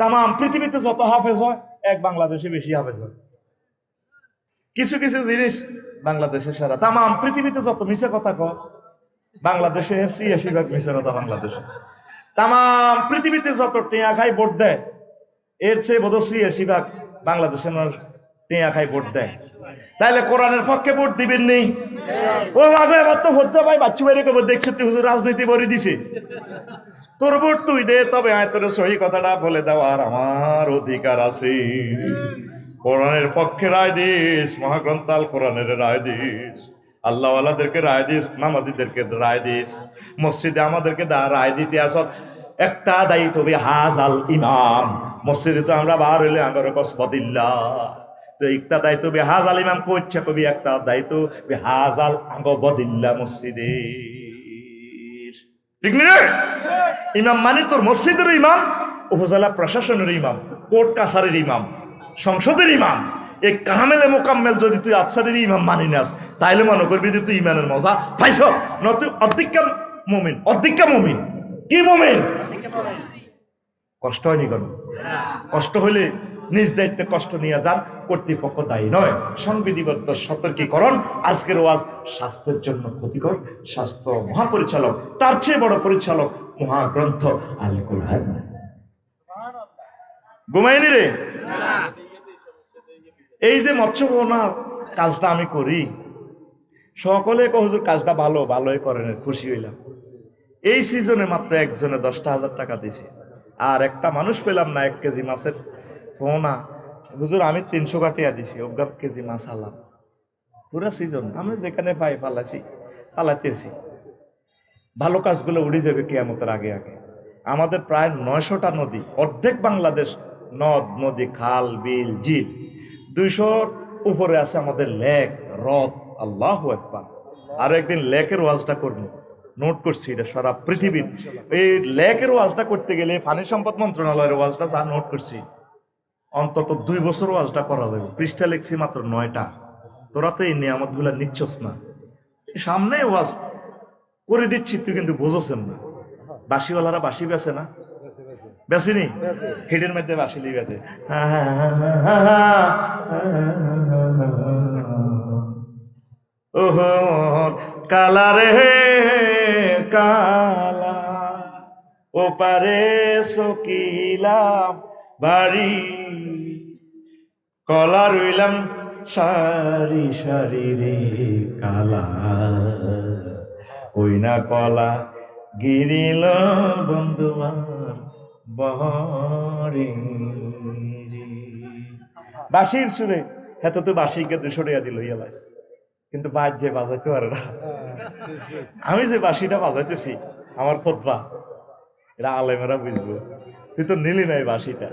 তাম পৃথিবীতে যত হাফেজ হয় এক বাংলাদেশে বেশি হাফেজ হয়। কিছু কিছু জিনিস বাংলাদেশে সারা, তাম পৃথিবীতে যত মিশে কথা কয় বাংলাদেশে ৮৬ ভাগ মিশে কথা। বাংলাদেশে তাম পৃথিবীতে যত টেয়া খাই ভোট দেয় এর চেয়ে বোধ ৮৬ ভাগ বাংলাদেশের মানুষ টেয়া খাই ভোট দেয়। তাইলে কোরআনের পক্ষে ভোট দিবেন নেই? ও আগে এবার তো হজ্জা ভাই বাচ্চু বাইরে কবে দেখছো তুই হুজুর রাজনীতি বলে দিছে, তোর ভোট তুই দে, তবে আয় তোর সহি কথাটা বলে দেওয়ার আমার অধিকার আছে। কোরআনের পক্ষে রায় দিস, মহাগ্রন্থ আল কোরআনের রায় দিস, আল্লাহ আল্লাহদেরকে রায় দিস, নামাজিদেরকে রায় দিস, মসজিদে আমাদেরকে রায় দিতে আসত। একটা দায়িত্ব হবে হাজাল ইমাম, মসজিদে তো আমরা বার হইলে আমার কসবদিল্লা, তো একটা দায়িত্ব হবে হাজাল ইমাম করছে কবি, একটা দায়িত্ব হাজাল আঙ্গবদিল্লা মসজিদে, ঠিক না? ইমাম মানে তোর মসজিদের ইমাম, উপজেলা প্রশাসনের ইমাম, কোর্ট কাছারির ইমাম, সংসদের ইমাম। এই কামেলে মোকাম্মেল যদি তুই আফসারের ইমাম মানি নাস, তাইলে মনে করবি যে তুই ইমানের মজা পাইছ। তুই অর্ধেকা মুমিন, অর্ধেকা মুমিন। কি মুমিন? কষ্ট হয়নি কেন? কষ্ট হলে নিজ দায়িত্বে কষ্ট নিয়ে যান, কর্তৃপক্ষ দায়ী নয়। সংবিধিবদ্ধ সতর্কীকরণ। আজকের ওয়াজ স্বাস্থ্যের জন্য ক্ষতিকর, স্বাস্থ্য মহাপরিচালক, তার চেয়ে বড় পরিচালক মহাগ্রন্থ আল কোরআন। ঘুমাইনি রে? এই যে মৎস্য বোনা কাজটা আমি করি, সকলে হুজুর কাজটা ভালো, ভালোই করেন, খুশি হইলাম। এই সিজনে মাত্র একজনে 10,000 টাকা দিছে, আর একটা মানুষ পেলাম না 1 কেজি মাছের পোনা, হুজুর আমি 300 কাটিয়া দিছি, 1 কেজি মাছ আলাম। পুরা সিজন আমি যেখানে পাই পালাইতেছি। ভালো কাজগুলো উড়ে যাবে কিয়ামতের আগে আগে। আমাদের প্রায় 900টা নদী, অর্ধেক বাংলাদেশ নদ নদী, খাল বিল ঝিল, 200-র উপরে আছে আমাদের লেক হ্রদ। আল্লাহু আকবার। আর একদিন লেকের ওয়াজটা করবো, নোট করছি এটা সারা পৃথিবীর। এই লেকের ওয়াজটা করতে গেলে পানি সম্পদ মন্ত্রণালয়ের ওয়াজটা যা নোট করছি, অন্তত 2 বছর ওয়াজটা করা যাবে। পৃষ্ঠা লিখছি মাত্র 9টা। তোরা তো এই নিয়ামত গুলা নিচ্ছস না, সামনে ওয়াজ করে দিচ্ছি, তুই কিন্তু বুঝছেন না। বাসিওয়ালারা বাসি বেছে না, বেসিনি হেডের মধ্যে বাসিলি বেছে। ওহো কালা রে কালা, ও পারে সকিলাম বাড়ি, কলা রইলাম সারি সারি রে কালা, ওই না কলা গিরিল বন্ধুয়ার বহরে। বাঁশির সুরে হ্যাঁ তো বাঁশিকে 200 টাকা দিল ইয়ালাই, কিন্তু বাজ যে বাজাইতে পারে না। আমি যে বাঁশিটা বাজাইতেছি আমার খুতবা, এরা আলেমেরা বুঝবো। তুই তো নিলি নাই বাঁশিটা।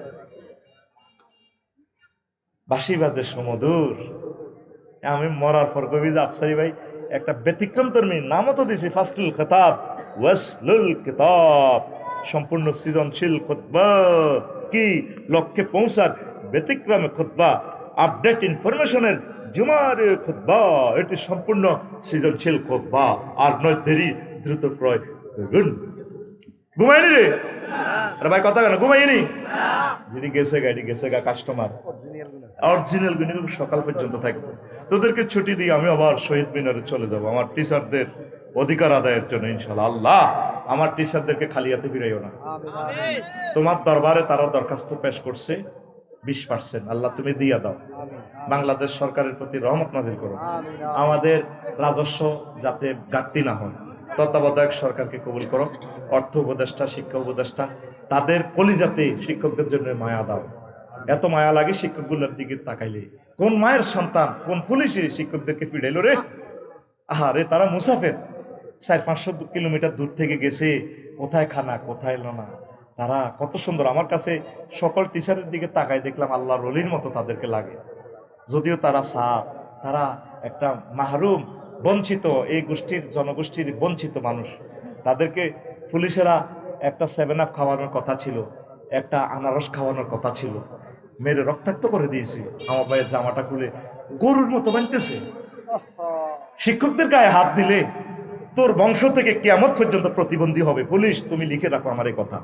বাঁশি বাজে সমদূর। আমি মরার পর কবি যে আফসারি ভাই একটা ব্যতিক্রম ধর্মী নামও তো দিয়েছি, ফাসলুল খেতাব ওয়াসলুল কিতাব, সম্পূর্ণ সৃজনশীল খুতবা, কি লক্ষ্যে পৌঁছার ব্যতিক্রমে খুতবা, আপডেট ইনফরমেশনের জুমার খুতবা, এটি সম্পূর্ণ সৃজনশীল খুতবা। আর নয় দেরি, দ্রুত ক্রয় করুন। ঘুমাইনি রে? আরে ভাই কথা কেন ঘুমাইনি? যদি গেছে গাড়ি গেছে গা, কাস্টমার অরিজিনাল গুণী সকাল পর্যন্ত থাকবে। তোদেরকে ছুটি দিয়ে আমি আবার শহীদ মিনারে চলে যাব আমার টিচারদের অধিকার আদায়ের জন্য ইনশাআল্লাহ। আল্লাহ আমার টিচারদেরকে খালি হাতে ফিরাইও না। তোমার দরবারে তারা দরখাস্ত পেশ করছে 20%, আল্লাহ তুমি দিয়া দাও। বাংলাদেশ সরকারের প্রতি রহমত নাজিল করো। আমাদের রাজস্ব যাতে ঘাটতি না হয়, তত্ত্বাবধায়ক সরকারকে কবুল করো। অর্থ উপদেষ্টা, শিক্ষা উপদেষ্টা, তাদের কলিজাতে শিক্ষকদের জন্য মায়া দাও। এত মায়া লাগে শিক্ষকগুলোর দিকে তাকাইলে। কোন মায়ের সন্তান, কোন পুলিশে শিক্ষকদেরকে পিড়াইলো রে? আরে তারা মুসাফের, 400-500 কিলোমিটার দূর থেকে গেছে, কোথায় খানা কোথায় এলো না। তারা কত সুন্দর। আমার কাছে সকল টিচারের দিকে তাকাই দেখলাম আল্লাহর ওলির মতো তাদেরকে লাগে। যদিও তারা তারা একটা মাহরুম, বঞ্চিত, এই গোষ্ঠীর জনগোষ্ঠীর বঞ্চিত মানুষ। তাদেরকে পুলিশেরা একটা 7 আপ খাওয়ানোর কথা ছিল, একটা আনারস খাওয়ানোর কথা ছিল, মেরে রক্তাক্ত করে দিয়েছে। আমার ভাইয়ের জামাটা খুলে গরুর মতো বানতেছে। শিক্ষকদের গায়ে হাত দিলে তোর বংশ থেকে কিয়ামত পর্যন্ত প্রতিবন্ধী হবে। পুলিশ তুমি লিখে রাখো আমার এই কথা।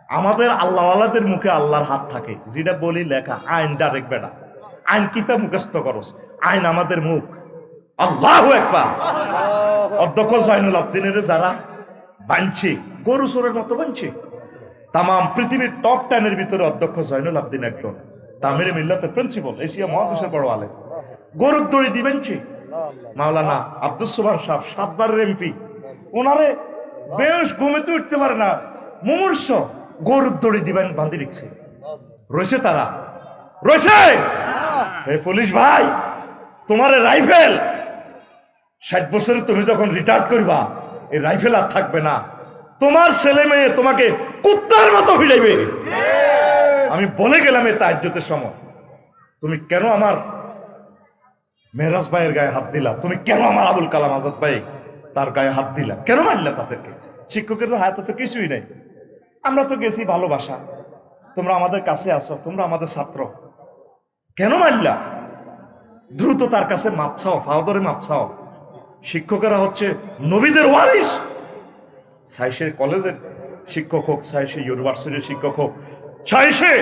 আমাদের আল্লাহওয়ালাদের মুখে আল্লাহর হাত থাকে, যেটা বলি লেখা আইন ডাইরেক্ট বেটা, আইন কিতা মুখস্থ করস, আইন আমাদের মুখ। আল্লাহু আকবার। অধ্যক্ষ জয়নুল আবদিনের যারা বানছে গরু চোরের মতো বানছে, তাম পৃথিবীর টপ 10 এর ভিতরে অধ্যক্ষ জয়নুল আবদিন একজন, তামিরে মিল্লাতের প্রিন্সিপাল, এশিয়া মহাদেশের বড় আলেম, গরুর দড়ি দিবেনছে। মাওলানা আব্দুস সোবহান সাহেব 7 বারের এমপি, ওনারে বেশ ঘুমেতে উঠতে পারে না, মুমূর্ষ, গরুর দড়ি দিবেন বাঁধি রেখছে, রয়েছে তারা রয়েছে। হে পুলিশ ভাই, তোমার রাইফেল 60 বছরে তুমি যখন রিটায়ার করবা, এই রাইফেল আর থাকবে না, তোমার ছেলে মেয়ে তোমাকে কুত্তার মতো ভিড়াইবে। আমি বলে গেলাম এই তাহাজ্জুদের সময়, তুমি কেন আমার মেহরাজ ভাইয়ের গায়ে হাত দিলা, তুমি কেন আমার আবুল কালাম আজাদ ভাই তার গায়ে হাত দিলা, কেন মারলা তাদেরকে? শিক্ষকের হাতে তো কিছুই নেই, আমরা তো গেছি ভালোবাসা, তোমরা আমাদের কাছে আসো, তোমরা আমাদের ছাত্র, কেন মারলা? দ্রুত তার কাছে মাপ চাও, ফাওদরে মাপ চাও। শিক্ষকেরা হচ্ছে নবীদের ওয়ারিস, চাই সে কলেজের শিক্ষক হোক, চাই সে ইউনিভার্সিটির শিক্ষক হোক, চাই সে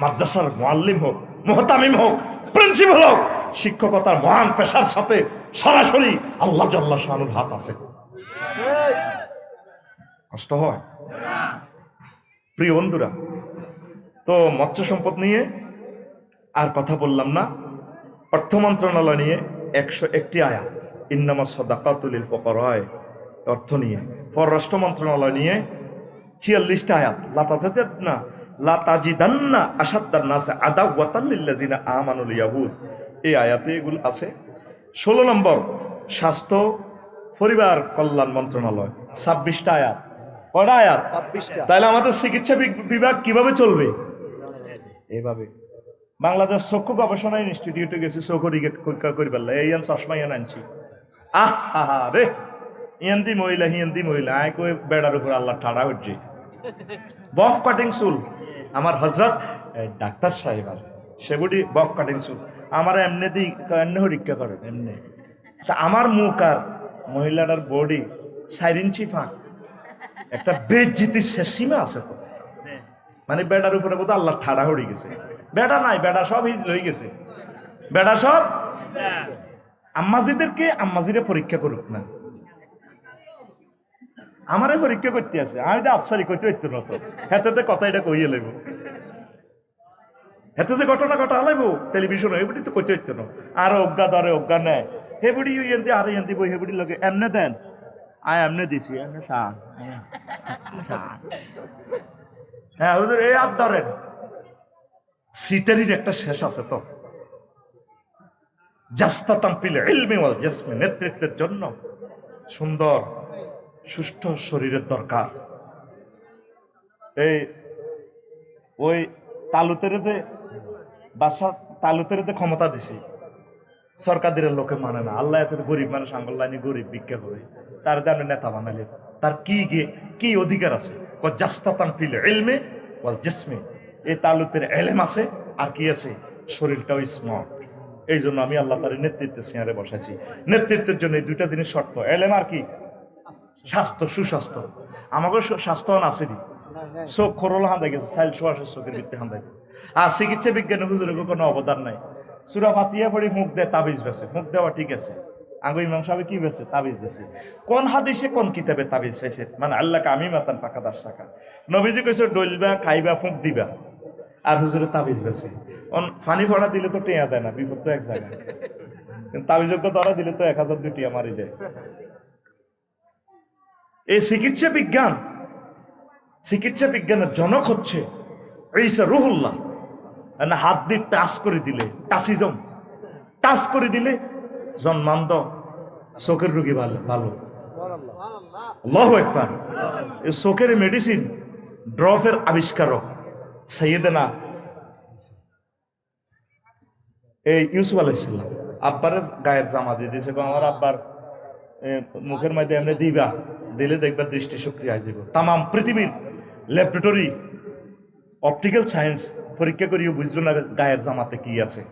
মাদ্রাসার মুআল্লিম হোক, মুহতামিম হোক, প্রিন্সিপাল হোক, শিক্ষকতার মহান পেশার সাথে সরাসরি আল্লাহ জাল্লা শানুর হাত আছে। কষ্ট হয় প্রিয় বন্ধুরা। তো মৎস্য সম্পদ নিয়ে আর কথা বললাম না। অর্থ মন্ত্রণালয় নিয়ে 101টি আয়াত, ইন্নামা সাদাকাতুল লিল ফুকারা, অর্থ নিয়ে। পররাষ্ট্র মন্ত্রণালয় নিয়ে 46টা আয়াত, লা তাজিদান্না আশাদ্দান নাসি আদাওয়াতাল লিল্লাযিনা আমানুল ইয়াহুদ, এই আয়াতে এগুলো আছে। 16 নম্বর স্বাস্থ্য পরিবার কল্যাণ মন্ত্রণালয়, 26টা আয়াত। কয়টা আয়াত? 26টা। তাহলে আমাদের চিকিৎসা বিভাগ কিভাবে চলবে? এইভাবে। বাংলাদেশ চক্ষু গবেষণা ইনস্টিটিউটে গেছি, চক্ষু পরীক্ষা করি পারলে এই চশমা ইয়ান আনছি। আহা রে, ইয়েন্দি মহিলা হিয়েন্দি মহিলা, আয় কই বেড়ার উপর আল্লাহ ঠাড়া হচ্ছে। বফ কাটিং চুল, আমার হজরত ডাক্তার সাহেব আর সেগুলি বফ কাটিং চুল, আমার এমনি দিই এমনি পরীক্ষা করেন এমনি। তা আমার মুখ আর মহিলাটার বডি 4 ইঞ্চি ফাঁক, একটা বেজ্জিতির শেষ সীমা আছে তো। মানে বেড়ার উপরে বোধ আল্লাহ ঠাড়া হয়ে গেছে। বেড়া নাই, বেড়া সব হিজ লয়ে গেছে, বেড়া সব। আম্মাজিদেরকে আম্মাজিরে পরীক্ষা করুক না, আমারে পরীক্ষা করতে আছে, আমি তো আফসারি করতে হইতো না তো, হেতে কথা এটা কইয়ে লাগবো, হেতে যে ঘটনা ঘটা লাগবো টেলিভিশনে, এগুলি তো করতে হইতো না। আর অজ্ঞা ধরে অজ্ঞা নেয়, হেবুড়ি এনদি আর এনদি বই হেবুড়ি লোকে এমনে দেন, আয় এমনে দিছি, এমনে সান, হ্যাঁ ওদের এই আপ ধরেন। সিটারির একটা শেষ আছে তো, জাস্তাতাম ফিল ইলমি ওয়াল জিসমি, নেতৃত্বের জন্য সুন্দর সুষ্ঠু শরীরের দরকার। এই ওই তালুতের যে বাদশা, তালুতের যে ক্ষমতা দিছি, সরকারের লোকে মানে না, আল্লাহ এত গরিব মানুষ আঙ্গল লাইনি গরিব ভিক্ষা করে, তার দামে নেতা বানালে তার কি অধিকার আছে? জাস্তাতাম ফিল ইলমি ওয়াল জিসমি, এই তালুতের এলেম আছে আর কি আছে? শরীরটাও স্মার্ট। এই জন্য আমি আল্লাহ তার নেতৃত্বের চেয়ারে বসাইছি। নেতৃত্বের জন্য এই 2টা জিনিস শর্ত, এলেম আর কি? স্বাস্থ্য, সুস্বাস্থ্য। আমাকে স্বাস্থ্যবান আসেনি, চোখ খরল হাঁদা গেছে, সাইল সোয়াশের চোখের ভিত্তি হাঁদা গেছে। আর চিকিৎসা বিজ্ঞানে হুজুরের কোনো অবদান নাই। সূরা ফাতিহা পড়ি মুখ দেয় তাবিজ বেছে, মুখ দেওয়া ঠিক আছে, আগে ইমাম সাহেব কি বেছে? তাবিজ বেছে। কোন হাদিসে কোন কিতাবে তাবিজ পাইছে? মানে আল্লাহকে আমি মাতান পাকা 10 টাকা। নবীজি কইছে ডলবা খাইবা ফুঁক দিবা, আর হুজুরে তাবিজ বেছে। ফানি ফড়া দিলে তো টেয়া দেয় না, বিপদ তো এক জায়গায়, কিন্তু তাবিজজ্ঞ ধরা দিলে তো 1000 টিয়া মারি দেয়। এই চিকিৎসা বিজ্ঞানের জনক হচ্ছে ঈসা রুহুল্লাহ। হাত দিয়ে টাচ করে দিলে, টাচিজম টাচ করে দিলে জন্মান্ধ চোখের রোগী ভালো। আল্লাহু আকবার। এই চোখের মেডিসিন ড্রপের আবিষ্কারক সাইয়েদনা এই ইউসুফ আলাইহিস সালাম আব্বার গায়ের জামা দিয়ে দিয়েছে, আমার আব্বার মুখের মধ্যে এমনি দিবা, দিলে দেখবা দৃষ্টি শক্তি আয় যাব। তাম পৃথিবীর ল্যাবরেটরি অপটিক্যাল সায়েন্স পরীক্ষা করিও বুঝলো না গায়ের জামাতে কি আছে।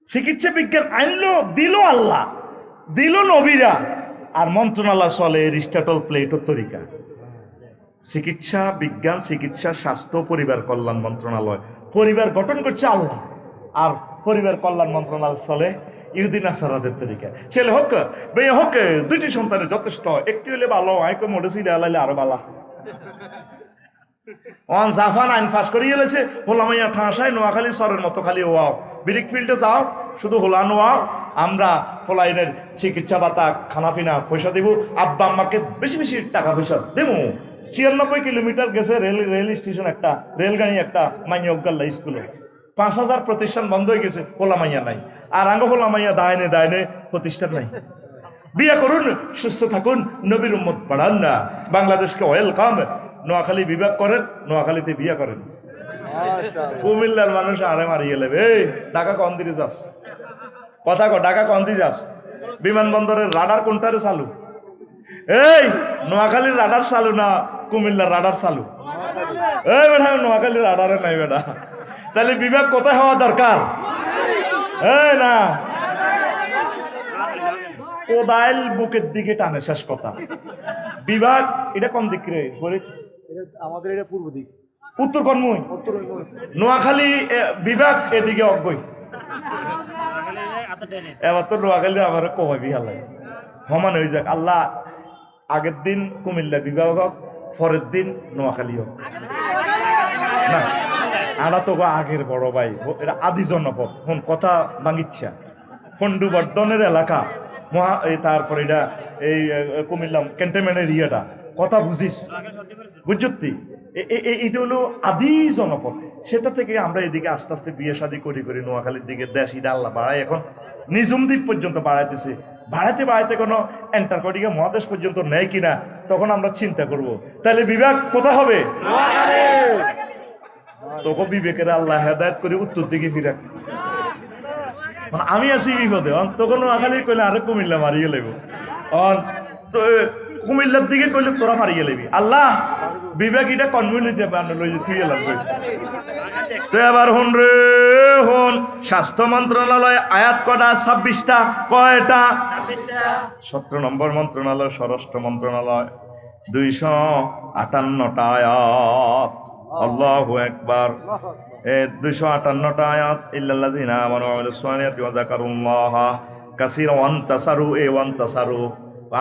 চিকিৎসা বিজ্ঞান আনলো, দিল আল্লাহ, দিল নবীরা, আর মন্ত্রণালয় চলে এরিস্টটল প্লেটো তরিকা। চিকিৎসা বিজ্ঞান, চিকিৎসা, স্বাস্থ্য, পরিবার কল্যাণ মন্ত্রণালয়। পরিবার গঠন করছে আল্লাহ, আর পরিবার কল্যাণ মন্ত্রণালয় চলে ইহুদি নাসারাদের তরিকা। ছেলে হোক মেয়ে হোক, দুইটি সন্তানের যথেষ্ট, একটি হলে ভালো, আইকো মোটেছিল আলাইলে আরো ভালো। অন জাফান আইন ফাঁস করিয়ে এলেছে, হোলামাইয়া ঠাঁসায় নোয়াখালী সরের মতো খালি ওয়াও, ব্রিক ফিল্ডে যাও শুধু হোলান ওয়াও, আমরা ফলাইনের চিকিৎসা ভাতা, খানাপিনা পয়সা দিব, আব্বা আম্মাকে বেশি বেশি টাকা পয়সা দেবো। 96 কিলোমিটার গেছে রেল স্টেশন, একটা রেলগাড়ি, একটা মাইয়া অজ্ঞাল্লা স্কুলে 5000 প্রতিষ্ঠান বন্ধ হয়ে গেছে, হোলামাইয়া নাই। আর আঙ্গ হোলামাইয়া দায়নে দায়নে প্রতিষ্ঠান নাই। বিয়ে করুন, সুস্থ থাকুন, নবীর উম্মত বাড়ান না। বাংলাদেশকে ওয়েলকাম। নোয়াখালী বিভাগ করেন, নোয়াখালীতে বিয়ে করেন। কুমিল্লার মানুষ আরে মারিয়ে লেবে, এই ঢাকা কন দিকে যাস, কথা কো ঢাকা কন দিয়ে যাস, বিমানবন্দরের রাডার কোনটারে চালু? এই নোয়াখালীর রাডার চালু না কুমিল্লার রাডার চালু? এই বেটা নোয়াখালীর রাডারে নাই বেটা। তাহলে বিভাগ কোথায় হওয়া দরকার? এই না কোদাইল বুকের দিকে টানে, শেষ কথা। বিভাগ এটা কোন দিক রে? আমাদের এটা পূর্ব দিক, উত্তর কর্মই। নোয়াখালী বিভাগ এদিকে অজ্ঞই। এবার তো নোয়াখালী আমার কমাবি হালাই সমান হয়ে যাক। আল্লাহ আগের দিন কুমিল্লা বিভাগ হোক, পরের দিন নোয়াখালী হোক না। আড়া তো আগের বড় ভাই, এটা আদি জনপদ। ফোন কথা বাঙ্গিচ্ছা ফন্ডু বর্ধনের এলাকা মহা, এই তারপরে এটা এই কুমিল্লা ক্যান্টনমেন্টের ইয়েটা কথা বুঝিস, বুঝছি? এটা হলো আদি জনপদ। সেটা থেকে আমরা এদিকে আস্তে আস্তে বিয়ে শাদী করি করি নোয়াখালীর দিকে দেশ ইডা আল্লাহ বাড়ায়, এখন নিজুম দ্বীপ পর্যন্ত বাড়াইতেছে। বাড়াইতে বাড়াইতে কোনো অ্যান্টার্কটিকা মহাদেশ পর্যন্ত নেয় কিনা তখন আমরা চিন্তা করব। তাহলে বিভাগ কোথায় হবে? তোকে বিবেকের আল্লাহ হেদায়েত করে উত্তর দিকে ফিরাক। আমি আছি বিপদে, তখন নোয়াখালী কইলে আরে কুমিল্লা মারিয়ে লেব, কুমিল্লার দিকে কইলে তোরা মারিয়ে লেবি। আল্লাহ বিবেক এটা কনভিনিয়েন্স থুয়ে লাগবে। তো এবার হন রে হন, স্বাস্থ্য মন্ত্রণালয় আয়াত কটা? 26টা। কয়টা? 17 নম্বর মন্ত্রণালয় স্বরাষ্ট্র মন্ত্রণালয়, 258টা আয়াত। আল্লাহু আকবার। 258টা আয়াত। ইল্লাল্লাযিনা আমানু ওয়া আমিলুস সালিহাতি ওয়া যাকারুল্লাহা কাসীরান ওয়া আনতাসারু ওয়ান্তাসারু।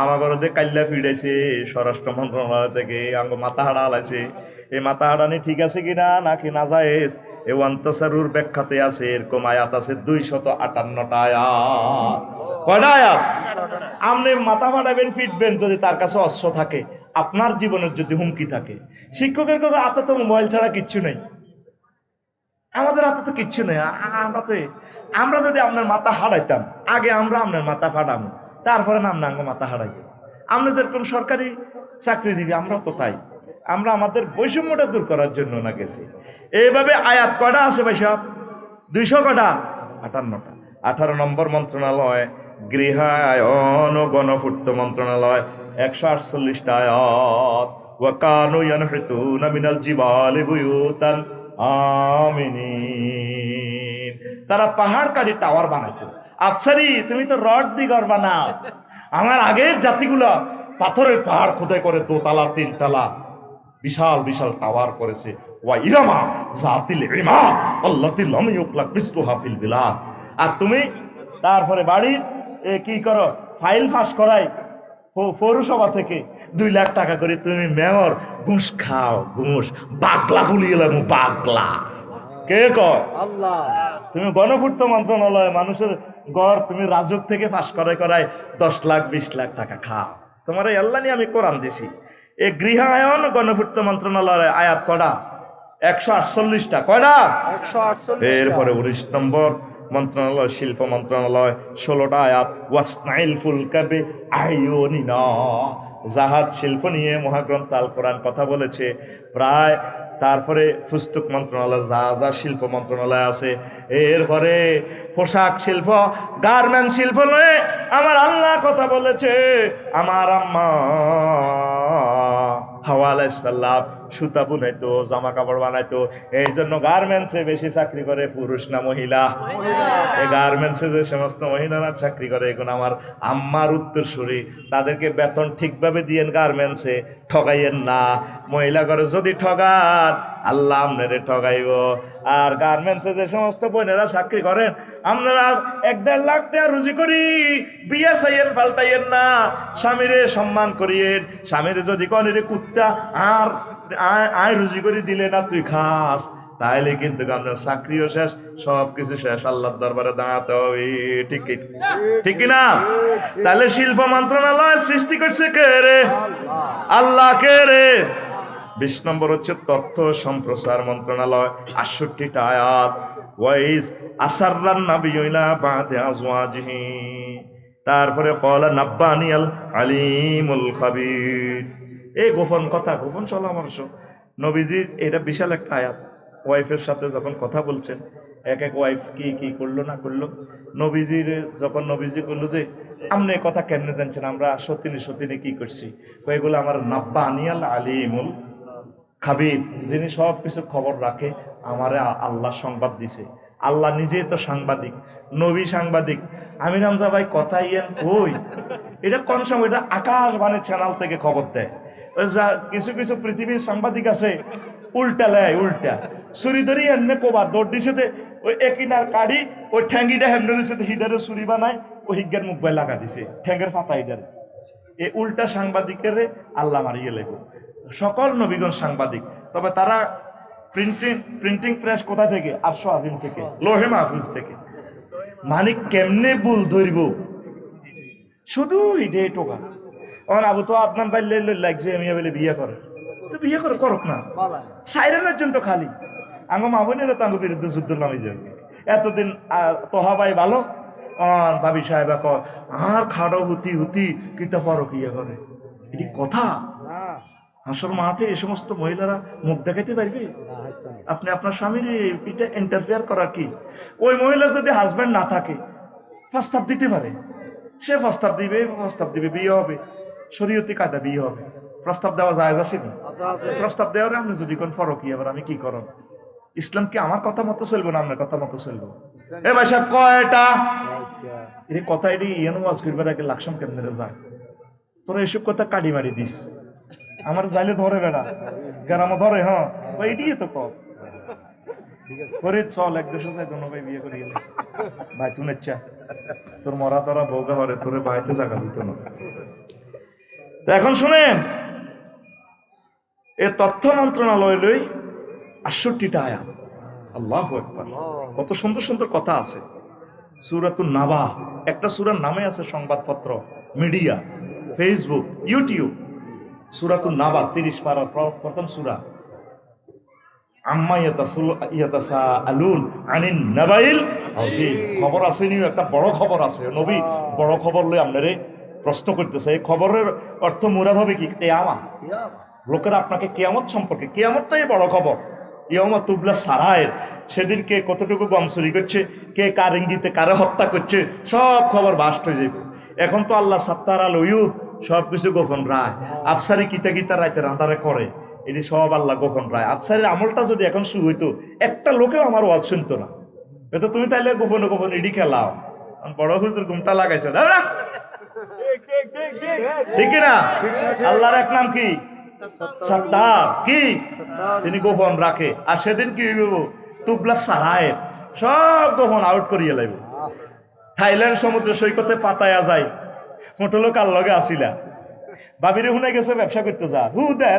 আমার ঘরে কাল্লা ফিরেছে স্বরাষ্ট্র মন্ত্রণালয় থেকে, আঙ্গ মাথা হাড়া আলাইছে। এই মাথা হাড়ানি ঠিক আছে কিনা নাকি না জায়েজ, এই ওয়ান্তাসারুর ব্যাখ্যাতে আছে এরকম আয়াত আছে 258টা আয়াত। কয়টা আয়াত? আপনি মাথা ফাটাবেন, ফিটবেন যদি তার কাছে অস্ত্র থাকে, আপনার জীবনের যদি হুমকি থাকে। শিক্ষকের কথা হাতে তো মোবাইল ছাড়া কিচ্ছু নেই, আমাদের হাতে তো কিচ্ছু নেই। আমরা যদি আপনার মাথা হারাইতাম, আগে আমরা আপনার মাথা ফাটাবো, তারপরে নাম না মাথা হারাইবে। আমরা যেরকম সরকারি চাকরিজীবী, আমরাও তো তাই। আমরা আমাদের বৈষম্যটা দূর করার জন্য না গেছি। এইভাবে আয়াত কয়টা আছে ভাই সব? 200 কটা? 58টা। 18 নম্বর মন্ত্রণালয় গৃহায়ন ও গণপূর্ত মন্ত্রণালয়, 148টা আয়াত। ওয়া কানু ইয়ানহিতুনা মিনাল জিবালি বুয়ুতান আমিনিন। তারা পাহাড়কারী টাওয়ার বানাইতো। আফসারি তুমি তো রড দি ঘর বানাও, আমার আগের জাতিগুলা পাথরের পাহাড় খোদাই করে 2 তালা 3 তালা বিশাল বিশাল টাওয়ার করেছে। ওয়া ইরামা জাতিল ইমাদ আল্লাতী লাম ইউখলাক মিসলুহা ফিল বিলাদ। আর তুমি তারপরে বাড়ির কি করো, ফাইল ফাঁস করাই পৌরসভা থেকে 2 লাখ টাকা করে তুমি মেয়র, ঘুষ খাও, ঘুষ। বাগলা গুলিয়ে লাগবো, বাগলা। কে কয়? আল্লাহ। তুমি গণপূর্ত মন্ত্রণালয় মানুষের গড় তুমি রাজুক থেকে ফাঁস করায় 10 লাখ 20 লাখ টাকা খাও। তোমার এই আল্লাহ নিয়ে আমি কোরআন দিছি। এই গৃহায়ন গণপূর্ত মন্ত্রণালয় আয়াত কটা? 148টা। কয়টা? 148। এরপরে 19 নম্বর মন্ত্রণালয় শিল্প মন্ত্রণালয়, 16টা আয়াত। ওয়াসনাইল ফুলকা বিআইউনিনা, জাহাজ শিল্প নিয়ে মহাগ্রন্থ আল কোরআন কথা বলেছে প্রায়। তারপরে পুস্তক মন্ত্রণালয়, যা শিল্প মন্ত্রণালয় আছে। এরপরে পোশাক শিল্প, গার্মেন্ট শিল্প নিয়ে আমার আল্লাহ কথা বলেছে। আমার আম্মা হাওয়া আলাইহিস সালাম সুতা বুনাইতো, জামা কাপড় বানাইতো। এই জন্য গার্মেন্টসে বেশি চাকরি করে পুরুষ না মহিলা? এই গার্মেন্টসে যে সমস্ত মহিলারা চাকরি করে, এখন আমার আম্মার উত্তরসূরি, তাদেরকে বেতন ঠিকভাবে দিয়েন গার্মেন্টসে, ঠগাইয়েন না। মহিলা করে যদি ঠগান, আল্লাহ আপনারে ঠগাইব। আর গার্মেন্টসে যে সমস্ত বোনেরা চাকরি করেন, আপনারা 1-1.5 লাখ টাকা রুজি করি, বিয়া চাইয়েন পাল্টাইয়েন না, স্বামীরে সম্মান করিয়েন। স্বামীরে যদি কন রে কুত্তা, আর আয় রুজি করে দিলে না তুই খাস, তাহলে কিন্তু আপনার চাকরিও শেষ, সবকিছু শেষ, আল্লাহর দরবারে দাঁড়াতে হবে। ঠিক ঠিক কিনা? তাহলে শিল্প মন্ত্রণালয় সৃষ্টি করছে কে রে? আল্লাহ। কে রে? 20 নম্বর হচ্ছে তথ্য সম্প্রচার মন্ত্রণালয়, 68টা আয়াত। ওয়াইজ আসাররান নাবিয়্যিলা বাদে আজওয়াজিহি, তারপরে ক্বালা নাব্বানিয়াল আলিমুল খাবীর। এই গোপন কথা, গোপন পরামর্শ নবীজির, এটা বিশাল একটা আয়াত। ওয়াইফের সাথে যখন কথা বলছেন, এক এক ওয়াইফ কি কি করলো না করলো, নবীজির যখন নবীজি করলো যে আপনি কথা কেমনে জানছেন, আমরা সত্যিনে কি করছি, এগুলো আমার নাব্বানিয়াল আলিমুল খাবির, যিনি সব কিছু খবর রাখে, আমারে আল্লাহ সংবাদ দিছে। আল্লাহ নিজেই তো সাংবাদিক, নবী সাংবাদিক। আমি রামজা ভাই কথা ইয়েন কই, এটা কোন সময়, এটা আকাশবাণী চ্যানেল থেকে খবর দেয়। কিছু কিছু পৃথিবীর সাংবাদিক আছে উল্টা লেয়, উল্টা ছুরি ধরি এমনি কোবার দৌড় দিছে, ওই একিনার কাড়ি ওই ঠ্যাঙ্গিটা হেমনে দিছে, হিডারে ছুরি বানায়, ওই হিজ্ঞার মুখ বাই লাগা দিছে ঠ্যাঙ্গের ফাতা হিডারে। এই উল্টা সাংবাদিকের আল্লাহ মারিয়ে লেগো। সকল নবীগণ সাংবাদিক, তবে তারা প্রিন্টিং প্রেস কোথা থেকে? 800 আজিম থেকে, লোহে মাহফুজ থেকে। মানে কেমনে ভুল ধরব, শুধু হিডে টোকা। আবু তো আপনার বাইলে লাগছে আমি বলে বিয়ে করে, তো বিয়ে করে করক না, সাইরেনের জন্য খালি আঙ্গ মাহবুনেরা তাঙ্গ বিরুদ্ধে যুদ্ধ নামে যাবে। এতদিন তোহা ভাই ভালো, ভাবি সাহেবা কর আর খাড়ো হুতি কিতা পারো কিয়া করে, এটি কথা? হাসর মাঠে এই সমস্ত মহিলারা মুখ দেখাইতে পারবে? আপনি আপনার স্বামীর এটা ইন্টারফেয়ার করার কি? ওই মহিলা যদি হাজব্যান্ড না থাকে প্রস্তাব দিতে পারে, সে প্রস্তাব দিবে, বিয়ে হবে, শরীয়তি কায়দা বিয়ে হবে। প্রস্তাব দেওয়া যায় আছে কি? প্রস্তাব দেওয়ার আপনি যদি কোন ফরক কি, এবার আমি কি করব? ইসলাম কি আমার কথা মতো চলবো না আপনার কথা মতো চলবো? এ ভাই সাহেব কয়টা এই কথা, এটি ইয়ানো ওয়াজ করবার আগে লাকসাম কেন্দ্রে যায়, তোরা এসব কথা কাটি মারি দিস, আমার যাইলে ধরে বেড়া, গ্রামে ধরে। হ্যাঁ এইটি তো কর করে চল, এক দেশে যাই দোনো ভাই বিয়ে করে গেলে ভাই তুই নেচ্ছা তোর মরা তরা বউগা হরে তোরে বাড়িতে জায়গা দিত না। এখন শুনেন, এ তথ্য মন্ত্রণালয় লই 68টা আয়াত। আল্লাহু আকবার, কত সুন্দর সুন্দর কথা আছে। সূরাতুন নাবা, একটা সূরার নামে আছে সংবাদপত্র, মিডিয়া, ফেসবুক, ইউটিউব। সূরাতুন নাবা 30 পারার প্রথম সূরা। আম্মা ইয়াতাসাআলুন আনিন নাবাইল আযীম, খবর আসেনি, একটা বড় খবর আছে। নবী বড় খবর লই আপনারে প্রশ্ন করতেছে। এই খবরের অর্থ মুরাদ হবে কি? কিয়ামত। লোকেরা আপনাকে কিয়ামত সম্পর্কে, কিয়ামতটাই বড় খবর। ইয়াউমা তুবলা সারায়ের, সেদিন কে কতটুকু গম চুরি করছে, কে কার ইঙ্গিতে কারে হত্যা করছে, সব খবর বাস্ট হয়ে যাবে। এখন তো আল্লাহ সাত্তার আল উয়ুব, সব কিছু গোপন রায়। আফসারি কিতা রাইতে রান্দারে করে, এটি সব আল্লাহ গোপন রায়। আফসারের আমলটা যদি এখন শুরু হইতো, একটা লোকেও আমার ওয়াজ শুনতো না। এটা তুমি তাইলে গোপনে গোপনে ইডি খেলাও, বড় হুজুর ঘুমটা লাগাইছে, ঠিক না? আল্লাহর এক নাম কি? সত্তার। কি? তিনি গোপন রাখে। আর সেদিন কি হইব? তুবলা সারায়ের, সব গোপন আউট করিয়ে লাইব। থাইল্যান্ড সমুদ্র সৈকতে পাতায়া যায়, হোটেল কার লগে আসিলা, বাবিরে শুনে গেছে ব্যবসা করতে যা, দেয়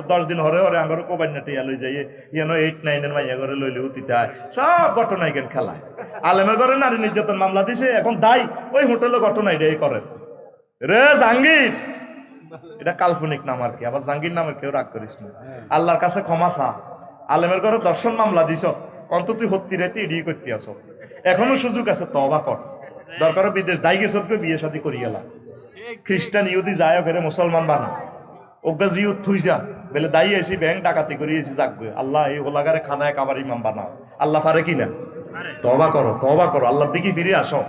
10 দিন হরে আঙ্গর কোবাইনাটি লই যাই, ইয়ানো 8-9 মাইয়া ঘরে লইলে উতিতায়, সব ঘটনা এখানে খেলায়। আলেমের ঘরে নারী নির্যাতন মামলা দিছে, এখন দায় ওই হোটেলে ঘটনা এটাই করে রে। জাহাঙ্গীর, এটা কাল্পনিক নাম আর কি, আবার জাহাঙ্গীর নামের কেউ রাগ করিস না, আল্লাহর কাছে ক্ষমা চা। আলেমের ঘরে দর্শন মামলা দিছ, অন্ত তুই হত্তি রেতে ইডি করতে আস, এখনো সুযোগ আছে, তওবা কর। দরকার বিদেশ দায়ী গেছ, বিয়ে শাদী করিয়েলা। খ্রিস্টান ইহুদি যায় ওখানে মুসলমান বানা, ওগা জিউ থুই যা বলে দায়ী আইসি ব্যাংক ডাকাতি করিয়েছি, যাকবে আল্লাহ এই ওলাগারে খানায় কাবার ইমাম বানাও। আল্লাহ পারে কিনা? তওবা করো, আল্লাহর দিকে ফিরে আসো,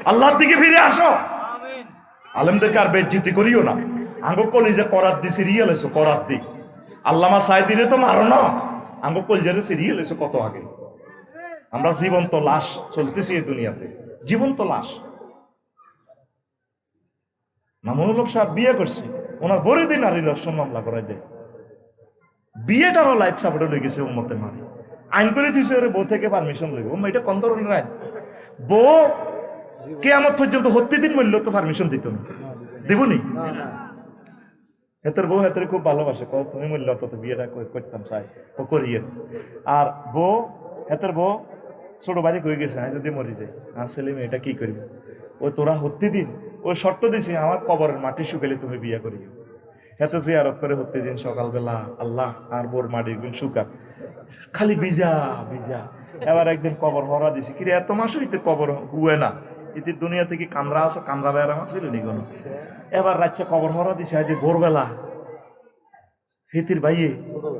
আল্লাহর দিকে ফিরে আসো। আলেমদেরকে আর বেজ্জিতি করিও না। আঙ্গ কলিজে করাত দি সিরিয়াল এসো, করাত দি আল্লামা সাইদিরে তো মারো না, আমাকে কলজারে সিরিয়াল এসে কত আগে। আমরা জীবন্ত লাশ চলতেছি এই দুনিয়াতে, জীবন্ত লাশ। মামুনুল হক সাহেব বিয়ে করছে, ওনার বড় দিন নারী দর্শন মামলা করাই দেয়, বিয়েটারও লাইফ সাপোর্টে লেগে গেছে উম্মতের মাঝে। আইন করে দিয়েছে ওরে বউ থেকে পারমিশন লইব, এটা কোন ধরনের আইন? বউ কিয়ামত পর্যন্ত হত্যি দিন মূল্য তো পারমিশন দিত না, দিবনি? হেতের বউ হেতের খুব ভালোবাসে, তুমি মূল্য তো বিয়েটা করতাম চাই ও করিয়ে। আর বউ হেতের বউ ছোট বাড়ি হয়ে গেছে, আমি যদি মরি যাই আর ছেলে মেয়েটা কি করবি? ও তোরা হত্যি দিন ওই শর্ত দিছি আমার কবরের মাটি শুকালে তুমি বিয়ে করিও। এত জিয়ারত করে হত্যি দিন সকালবেলা আল্লাহ আর বোর মাটির গুণ শুকাক, খালি ভিজা ভিজা। এবার একদিন কবর হরা দিছি, কিরে এত মাস হইতে কবর হুয়ে না, ইতি দুনিয়া থেকে কামরা আছে, কামরা বেড়া ছিল নি কোনো। এবার রাত্রে কবর হরা দিছে, আজ ভোরবেলা হিতির ভাইয়ে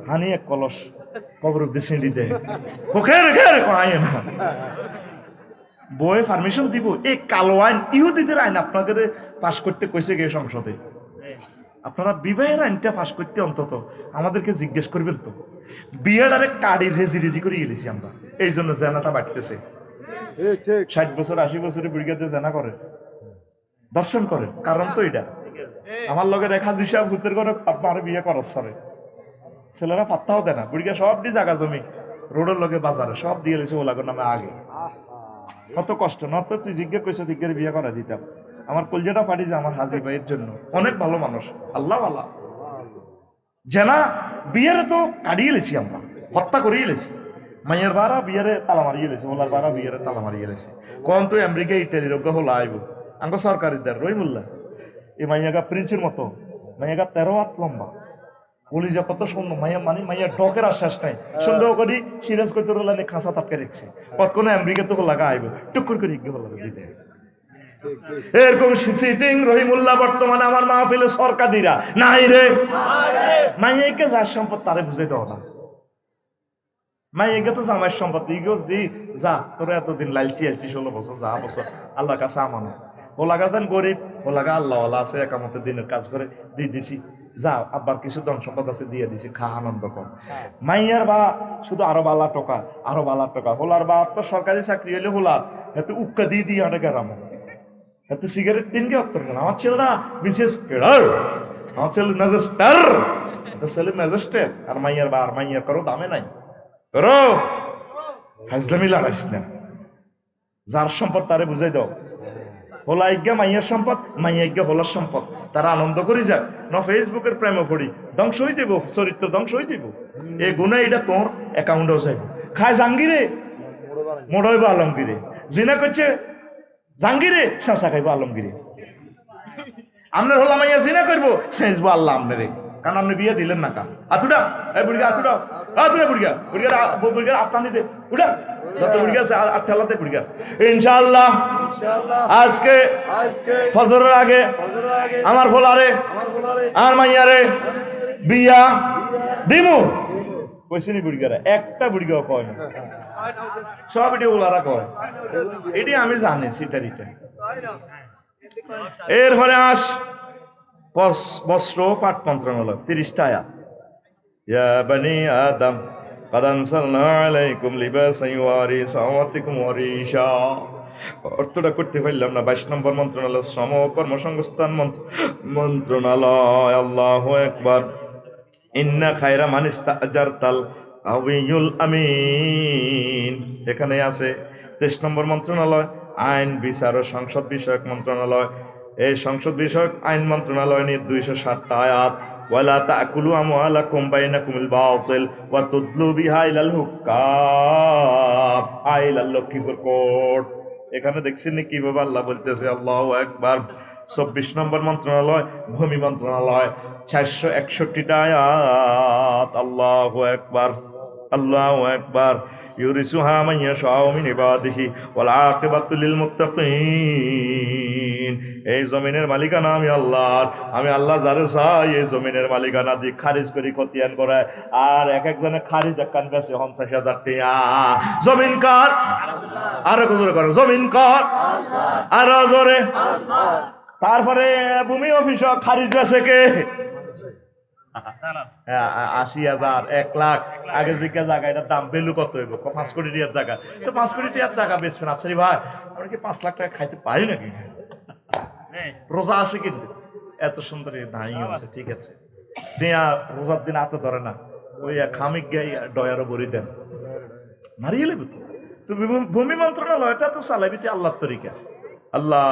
হানি এক কলস কবর উদ্দেশ্যে দেয়, ওকে আয় না বইয়ে পারমিশন দিব। এই কালো আইন ইহুদিদের আইন আপনাদের পাশ করতে কইছে গে সংসদে, আপনারা বিবাহের আইনটা পাশ করতে অন্তত আমাদেরকে জিজ্ঞেস করবেন তো। বিয়েটারে কাড়ি রেজি রেজি করে গেলেছি আমরা, এই জন্য জেনাটা বাড়তেছে। 60 বছর 80 বছরে বুড়িগাতে জেনা করে, দর্শন করে, কারণ তো এটা। আমার লগে দেখা জিসা ভূতের করে আপনার বিয়ে করস সরে, ছেলেরা পাত্তাও দেয় না, বুড়িগা সব দিয়ে জায়গা জমি রোডের লগে বাজারে সব দিয়ে গেছে ওলাগর নামে আগে। কত কষ্ট, না তো তুই জিজ্ঞেস কইছে দিগ্গের বিয়ে করা দিতাম। আমার কলজাটা ফাটি যে আমার হাজি ভাইয়ের জন্য, অনেক ভালো মানুষ, আল্লাহ আল্লাহ। জেনা বিয়ের তো কাটিয়ে লেছি আমরা, হত্যা করিয়ে লেছি। মাইয়ের বারা বিয়েরে তালা মারিয়ে লেছে, ওলার বারা বিয়েরে তালা মারিয়ে লেছে। কোন তুই আমেরিকা ইটালির অজ্ঞ হলো আইব আঙ্গ সরকারিদার রহিমুল্লাহ, এই মাইয়াগা প্রিন্সের মতো, মাইয়াগা 13 হাত লম্বা, কলিজা কত সুন্দর, মাইয়া মানে মাইয়া ডকের আশ্বাস নাই, সুন্দর করি সিরিয়াস করতে রোলা খাঁচা তাপকে রেখেছে, কতক্ষণে আমেরিকা তো লাগা আইব টুকুর করে ইজ্ঞ হলো দিতে। এরকম সিটিং রহিমুল্লাহ বর্তমানে আমার মাহফিলে সরকারিরা নাই রে। মাইয়াকে যার সম্পদ তারে বুঝাই দাও না, মাইয়াকে তো জামাইয়ের সম্পদ ইগো জি যা তোরা এতদিন লালচি আলচি 16 বছর যা বছর আল্লাহ কাছে আমানো, ও লাগা যান গরিব, ও লাগা আল্লাহ আছে, একামতের দিনের কাজ করে দিয়ে দিছি, যা আব্বার কিছু ধন সম্পদ আছে দিয়ে দিছি, খা আনন্দ কর। মাইয়ার বা শুধু আরো বালা টাকা, আরো বালা টাকা, হোলার বা তো সরকারি চাকরি হলে হোলার এত উক্কা দিয়ে দিয়ে আটে গেলাম, এত সিগারেট তিন কে অত্তর কেন। আমার ছেলেরা বিশেষ কেডার, আমার ছেলে ম্যাজেস্টার, ছেলে ম্যাজেস্টার, আর মাইয়ার বা আর মাইয়ার কারো দামে নাই, করো হাজলামি লাগাইস না। যার সম্পদ তারে বুঝাই দাও, হোলা ইজ্ঞা মাইয়ার সম্পদ, মাইয়া ইজ্ঞা হোলার সম্পদ, তারা আনন্দ করি যাক না। ফেসবুকের প্রেমে পড়ি ধ্বংস হয়ে যাব, চরিত্র ধ্বংস হয়ে যাব, এই গুণা এটা তোর অ্যাকাউন্টেও যাইব। খায় জাঙ্গিরে মোড়াইব আলমগিরে, জিনা করছে জাঙ্গিরে শাঁসা খাইব আলমগিরে। আপনার হলা মাইয়া জিনা করবো সেজবো আল্লাহ আপনারে, কারণ আপনি বিয়ে দিলেন না কা। আতুডা এই বুড়িয়া আতুডা আতুডা বুড়িয়া বুড়িয়া বুড়িয়া আপনার নিতে উঠা যত বুড়িয়া আছে আর ঠেলাতে বুড়িয়া। ইনশাআল্লাহ আজকে ফজরের আগে আমার ফোলারে আর মাইয়ারে বিয়া দিমু কইছিনি বুড়িয়ারা, একটা বুড়িয়াও কয় না, সব এটি ওলারা কয়, এটি আমি জানি সিটারিটা। এরপরে আস বস্ত্র পাট মন্ত্রণালয় 30টা আয়াত, ইয়া বানি আদম قد أنزلنا عليكم لباسا يواري سوآتكم وريشا। অর্থটা করতে পারলাম না। 22 নম্বর মন্ত্রণালয় শ্রম ও কর্মসংস্থান মন্ত্রণালয়। আল্লাহু আকবার। ইন্না খায়রা মান ইস্তাজারতাল কাউইয়ুল আমিন, এখানে আছে। 23 নম্বর মন্ত্রণালয় আইন বিচার ও সংসদ বিষয়ক মন্ত্রণালয়। এই সংসদ বিষয়ক আইন মন্ত্রণালয় নিয়ে 260টা আয়াত। ওয়ালা তাকুলু আমওয়ালাকুম বাইনাকুমুল বাতিল ওয়া তুদলু বিহা ইলাল হুকাম, আইলাল লক্ষীপুর কোর্ট। এখানে দেখছেন নি কিভাবে আল্লাহ বলতেছে, আল্লাহু আকবার। 24 নম্বর মন্ত্রণালয় ভূমি মন্ত্রণালয়, 461টা আয়াত। আল্লাহু আকবার, আল্লাহু আকবার। ইউরিসুহা মান ইয়াশাউ মিন ইবাদিহি ওয়াল আকিবাতু লিল মুত্তাকিন। এই জমিনের মালিকানা আমি আল্লাহর, আমি আল্লাহ যারে চাই এই জমিনের মালিকানা দিয়ে খারিজ করি খতিয়ান করে, আর এক একজনে খারিজ একখান বেছে 50,000 টাকা। জমিন কার? আরো জোরে করো, জমিন কার? আরো জোরে। তারপরে ভূমি অফিস খারিজ বেছে কে? 80,000, 1 লাখ। আগে জিজ্ঞাসা জায়গা এটার দাম ভ্যালু কত হইব? 5 কোটি টাকার জায়গা। তো 5 কোটি টাকার জায়গা বেচবেন আফসারি ভাই, আমরা কি 5 লাখ টাকা খাইতে পারি নাকি? রোজা আছে কিন্তু এত সুন্দর নাই আছে, ঠিক আছে দেয়া রোজার দিন হাতে ধরে না, ওই খামিক গাই ডয়ারও বড়ি দেন মারিয়ে লেবে তো। তুমি ভূমি মন্ত্রণালয়টা তো চালাবিটি আল্লাহর তরিকা। আল্লাহ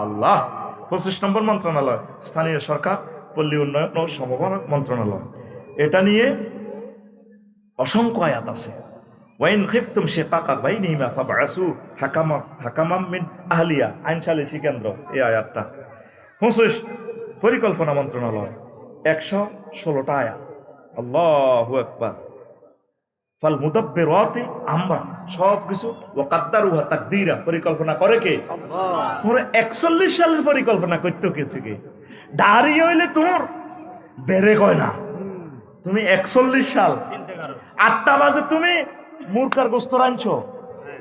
আল্লাহ। 25 নম্বর মন্ত্রণালয় স্থানীয় সরকার পল্লী উন্নয়ন ও সমবায় মন্ত্রণালয়, এটা নিয়ে অসংখ্য আয়াত আছে। ওয়াইন খিফতুম শিকাকা বাইনিহিমা ফাবআসু হাকামান মিন আহলিয়া, আইন সালিসি কেন্দ্র, এই আয়াতটা। 25 পরিকল্পনা মন্ত্রণালয়, 116টা আয়াত। আল্লাহু আকবার। ফাল মুদাব্বিরাতি আমরা, সব কিছু ওয়া কাদ্দারুহা তাকদীরা, পরিকল্পনা করে কে? আল্লাহ। তোমরা 41 সালের পরিকল্পনা করতে গেছে কে? দাঁড়িয়ে হইলে তোমার বেড়ে কয় না, তুমি 41 সাল 8টা বাজে তুমি মুরকার গোস্ত রাঁধছো,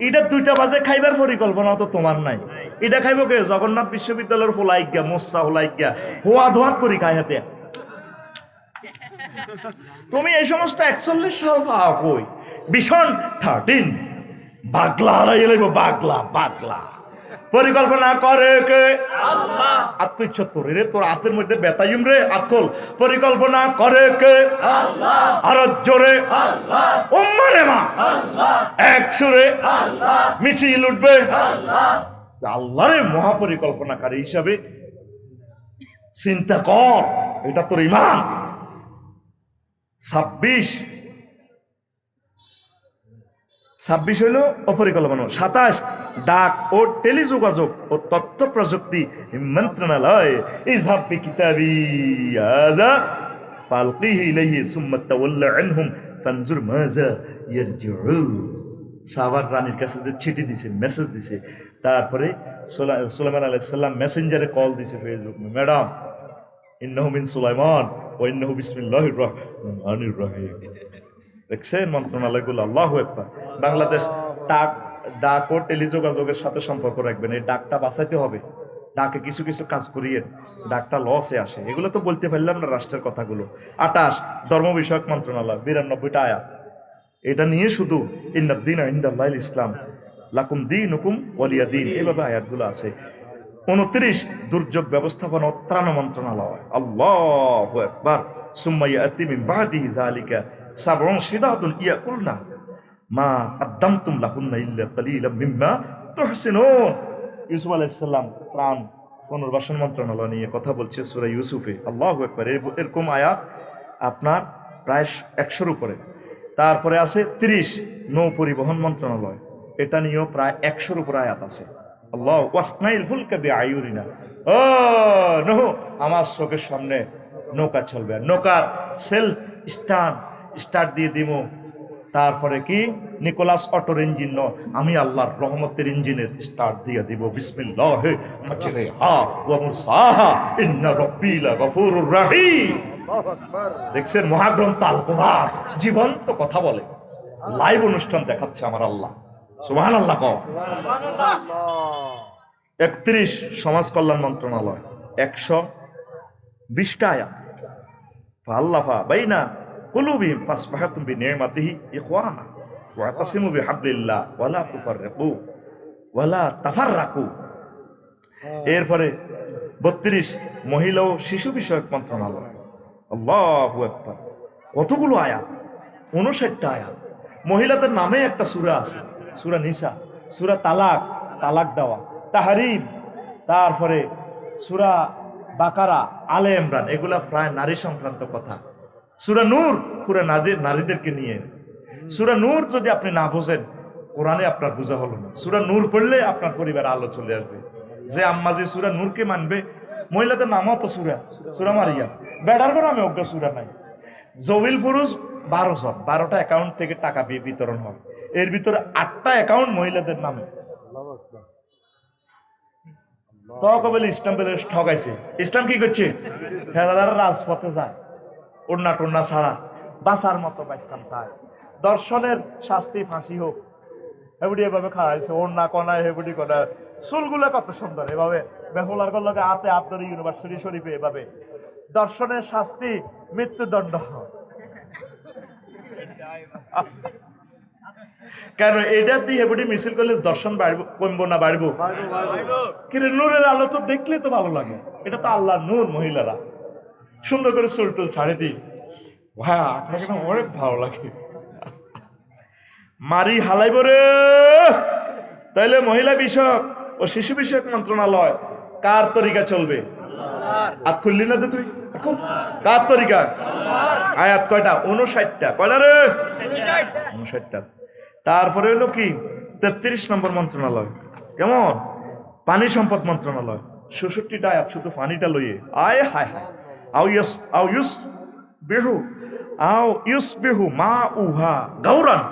এটা 2টা বাজে খাইবার পরিকল্পনা তো তোমার নাই। এটা খাইব কে? জগন্নাথ বিশ্ববিদ্যালয়ের হোলাইগা মোস্তা হোলাইগা হোয়া ধোয়াত করি খাই হাতে। তুমি এই সমস্ত 41 সাল পাও কই? ভীষণ 13 বাগলা হারাইয়া লাগবে, বাগলা বাগলা। পরিকল্পনা করে কে? আল্লাহ। আত্মইচ্ছাত্তর রে, তোর হাতের মধ্যে বেতাইম রে, আতকল। পরিকল্পনা করে কে? আল্লাহ। আর জোরে আল্লাহ। উম্মারে মা আল্লাহ। এক সুরে আল্লাহ। মিছিল উঠবে আল্লাহ। আল্লাহরে মহাপরিকল্পনাকারী হিসাবে চিন্তা কর, এটা তোর ঈমান। 26 হইল অপরিকল্পনা। 27 ডাক ও টেলিযোগাযোগ ও তথ্য প্রযুক্তি মন্ত্রণালয়, ইযহাব বিকিতাবি হাযা ফালকিহি ইলাইহি সুম্মা তাওয়াল্লা আনহুম ফানজুর মাযা ইয়ারজিউন। সাবার রানীর কাছে যে চিঠি দিছে, মেসেজ দিছে, তারপরে সুলাইমান আলাইহিস সালাম মেসেঞ্জারে কল দিছে ফেসবুক, ম্যাডাম ইন্নাহু মিন সুলাইমান ওয়া ইন্নাহু বিসমিল্লাহির রহমানির রহিম। দেখছেন মন্ত্রণালয়গুলো? আল্লাহু আকবার। বাংলাদেশ ডাক ও টেলিযোগাযোগের সাথে সম্পর্ক রাখবেন, এই ডাকটা বাঁচাইতে হবে। ডাকে কিছু কিছু কাজ করিয়ে ডাকটা লসে আসে, এগুলো তো বলতে পারলাম না রাষ্ট্রের কথাগুলো। 28 ধর্ম বিষয়ক মন্ত্রণালয়, 92টা আয়াত, এটা নিয়ে শুধু ইন্নাদ-দীনা ইনদাল্লাহিল ইসলাম লাকুম দীনুকুম ওয়ালিয়া দীন, এভাবে আয়াতগুলো আছে। 29 দুর্যোগ ব্যবস্থাপনা ও ত্রাণ মন্ত্রণালয়, আল্লাহু আকবার। সুম্মা ইয়াতি মিন বাদিহি যালিকা সাবউন শিদাদুন ইয়াকুলনা মা আদ্দামতুম লাহুন্না ইল্লা কালিলাম মিম্মা তুহসিনুন। ইউসুফ আলাইহিস সালাম ত্রাণ পুনর্বাসন মন্ত্রণালয় নিয়ে কথা বলছে সূরা ইউসুফে। আল্লাহু আকবার। এরকম আয়াত আপনার প্রায় 100-এর উপরে। তারপরে আছে 30 নৌ পরিবহন মন্ত্রণালয়, এটা নিয়েও প্রায় 100-এর উপরে আয়াত আছে। আল্লাহ ওয়াসনাইল ফুলকা বিআয়ুরিনা, ও নূহ আমার চোখের সামনে নৌকা চলবে, নৌকার সেলফ স্টার্ট দিয়ে দিব। তারপরে কি? নিকোলাস অটোর ইঞ্জিন নয়, আমি আল্লাহর রহমতের ইঞ্জিনের স্টার্ট দিয়ে দিব। বিসমিল্লাহি মাজরিহা ওয়া মুরসাহা ইন্না রাব্বী লাগফুরুর রহিম। দেখছেন মহাগ্রন্থ আল কোরআন জীবন্ত কথা বলে, লাইভ অনুষ্ঠান দেখাচ্ছে আমার আল্লাহ। সুবহানাল্লাহ কও। 31 সমাজ কল্যাণ মন্ত্রণালয়, 120টা আয়াত। ফাআল্লাফা বাইনা কুলুবিহিম ফাসবাহাতুম বিনি'মাতিহি ইখওয়ানা ওয়া তাসিমু বিহাবলিল্লাহ ওয়ালা তুফাররিকু ওয়ালা তাফাররাকু। এরপরে 32 মহিলা ও শিশু বিষয়ক মন্ত্রণালয়, আল্লাহু আকবার। কতগুলো আয়াত? 59টা আয়াত। মহিলাদের নামে একটা সূরা আছে, সূরা নিসা, সূরা তালাক, তালাক দেওয়া, তাহরিম, তারপরে সূরা বাকারা, আলে ইমরান, এগুলা প্রায় নারী সংক্রান্ত কথা। সূরা নূর পুরো নারীদেরকে নিয়ে। সূরা নূর যদি আপনি না বোঝেন, কোরআনে আপনার বোঝা হলো না। সূরা নূর পড়লে আপনার পরিবার আলো চলে আসবে। যে আম্মা যে সূরা নূরকে মানবে, মহিলাদের নামও তো সূরা মারিয়াম, বেড়ার কোনো আমি অজ্ঞ সূরা নাই। জবিল পুরুষ 12 জন, 12টা অ্যাকাউন্ট থেকে টাকা বিতরণ হয়, এর ভিতরে 8টা অ্যাকাউন্ট মহিলাদের নামে। তকবলে ইসলাম বলে ঠগাইছে। ইসলাম কি করছে? ফেরাদার রাজপথে যায়, ওড়না টোড়না ছাড়া বাঁচার মতো ইসলাম চায়। দর্শনের শাস্তি ফাঁসি হোক, হেবুডি এভাবে খাওয়াইছে, ওড়না কনায় হেবুডি কনায়, চুলগুলো কত সুন্দর, এভাবে বেহুলার গল্লকে হাতে হাত ধরে ইউনিভার্সিটি শরীফে এভাবে দর্শনের শাস্তি মৃত্যুদণ্ড। কেন এটা দিয়ে হেবুটি মিছিল করলে দর্শন বাড়বো, কমবো না বাড়বো? কিরে নূরের আলো তো দেখলে তো ভালো লাগে, এটা তো আল্লাহ নূর। মহিলারা সুন্দর করে চুল টুল ছাড়ে দিই, ভাই আপনাকে না অনেক ভালো লাগে। মারি হালাইব রে। তাইলে মহিলা বিষয়ক ও শিশু বিষয়ক মন্ত্রণালয় কার তরিকা চলবে? হাত খুললি না তো তুই, কার তরিকা? আয়াত কয়টা? 59টা। কয়টা রে? 59টা। তারপরে হলো কি 33 নম্বর মন্ত্রণালয়, কেমন? পানি সম্পদ মন্ত্রণালয়, 66টা আয়াত শুধু পানিটা লইয়ে। আয় হায় হায়। আও ইউস বেহু মা উহা গাউরান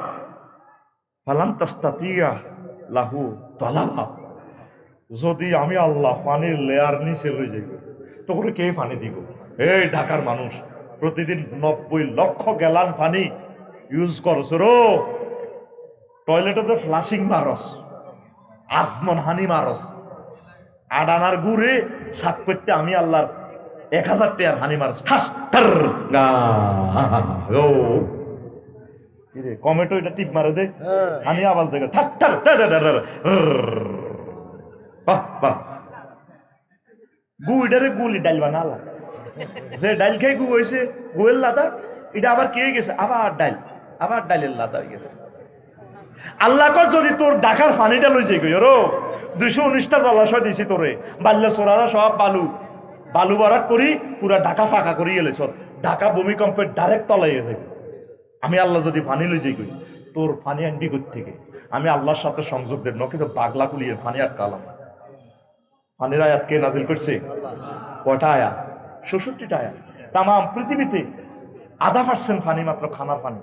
ফালান তাস্তাতিয়া লাহু তালাবা। যদি আমি আল্লাহ পানির লেয়ার নিচে লই যাইব, তখন কে পানি দিব? এই ঢাকার মানুষ প্রতিদিন 90 লক্ষ গ্যালান পানি ইউজ করছ রো। টয়লেটে ফ্লাশিং মারস, আত্মন হানি মারস, আডানার গুড়ে সাফ করতে আমি আল্লাহর 1000 টাকার হানি মারস। ঠাস টার গা ও কিরে কমেটো এটা টিপ মারে দে, হানি আওয়াজ দেখে ঠাস টার টার টার। বাহ বাহ। গুইডারে গুলি ডাইল বানালা, যে ডাইল খাই গু হয়েছে গুয়ের লাদা, এটা আবার কে গেছে, আবার ডাইল, আবার ডাইলের লাদা হয়ে গেছে। আল্লাহ কর যদি তোর ঢাকার পানিটা লই যাই গই রো, 219টা জলাশয় দিছি তোরে, বাল্য চোরারা সব বালু বালু বারাক করি পুরা ঢাকা ফাঁকা করি এলে সর, ঢাকা ভূমিকম্পের ডাইরেক্ট তলাইয়ে যাবে। আমি আল্লাহ যদি পানি লই যাই গই, তোর পানি আনবি কই থেকে? আমি আল্লাহর সাথে সংযোগ দেব না, কিন্তু পাগলা কুলিয়ে পানি আটকালাম। পানির আয়াত কে নাজিল করছে? কয়টা আয়াত? 66টা আয়াত। তাম পৃথিবীতে 0.5% পানি মাত্র খানার পানি।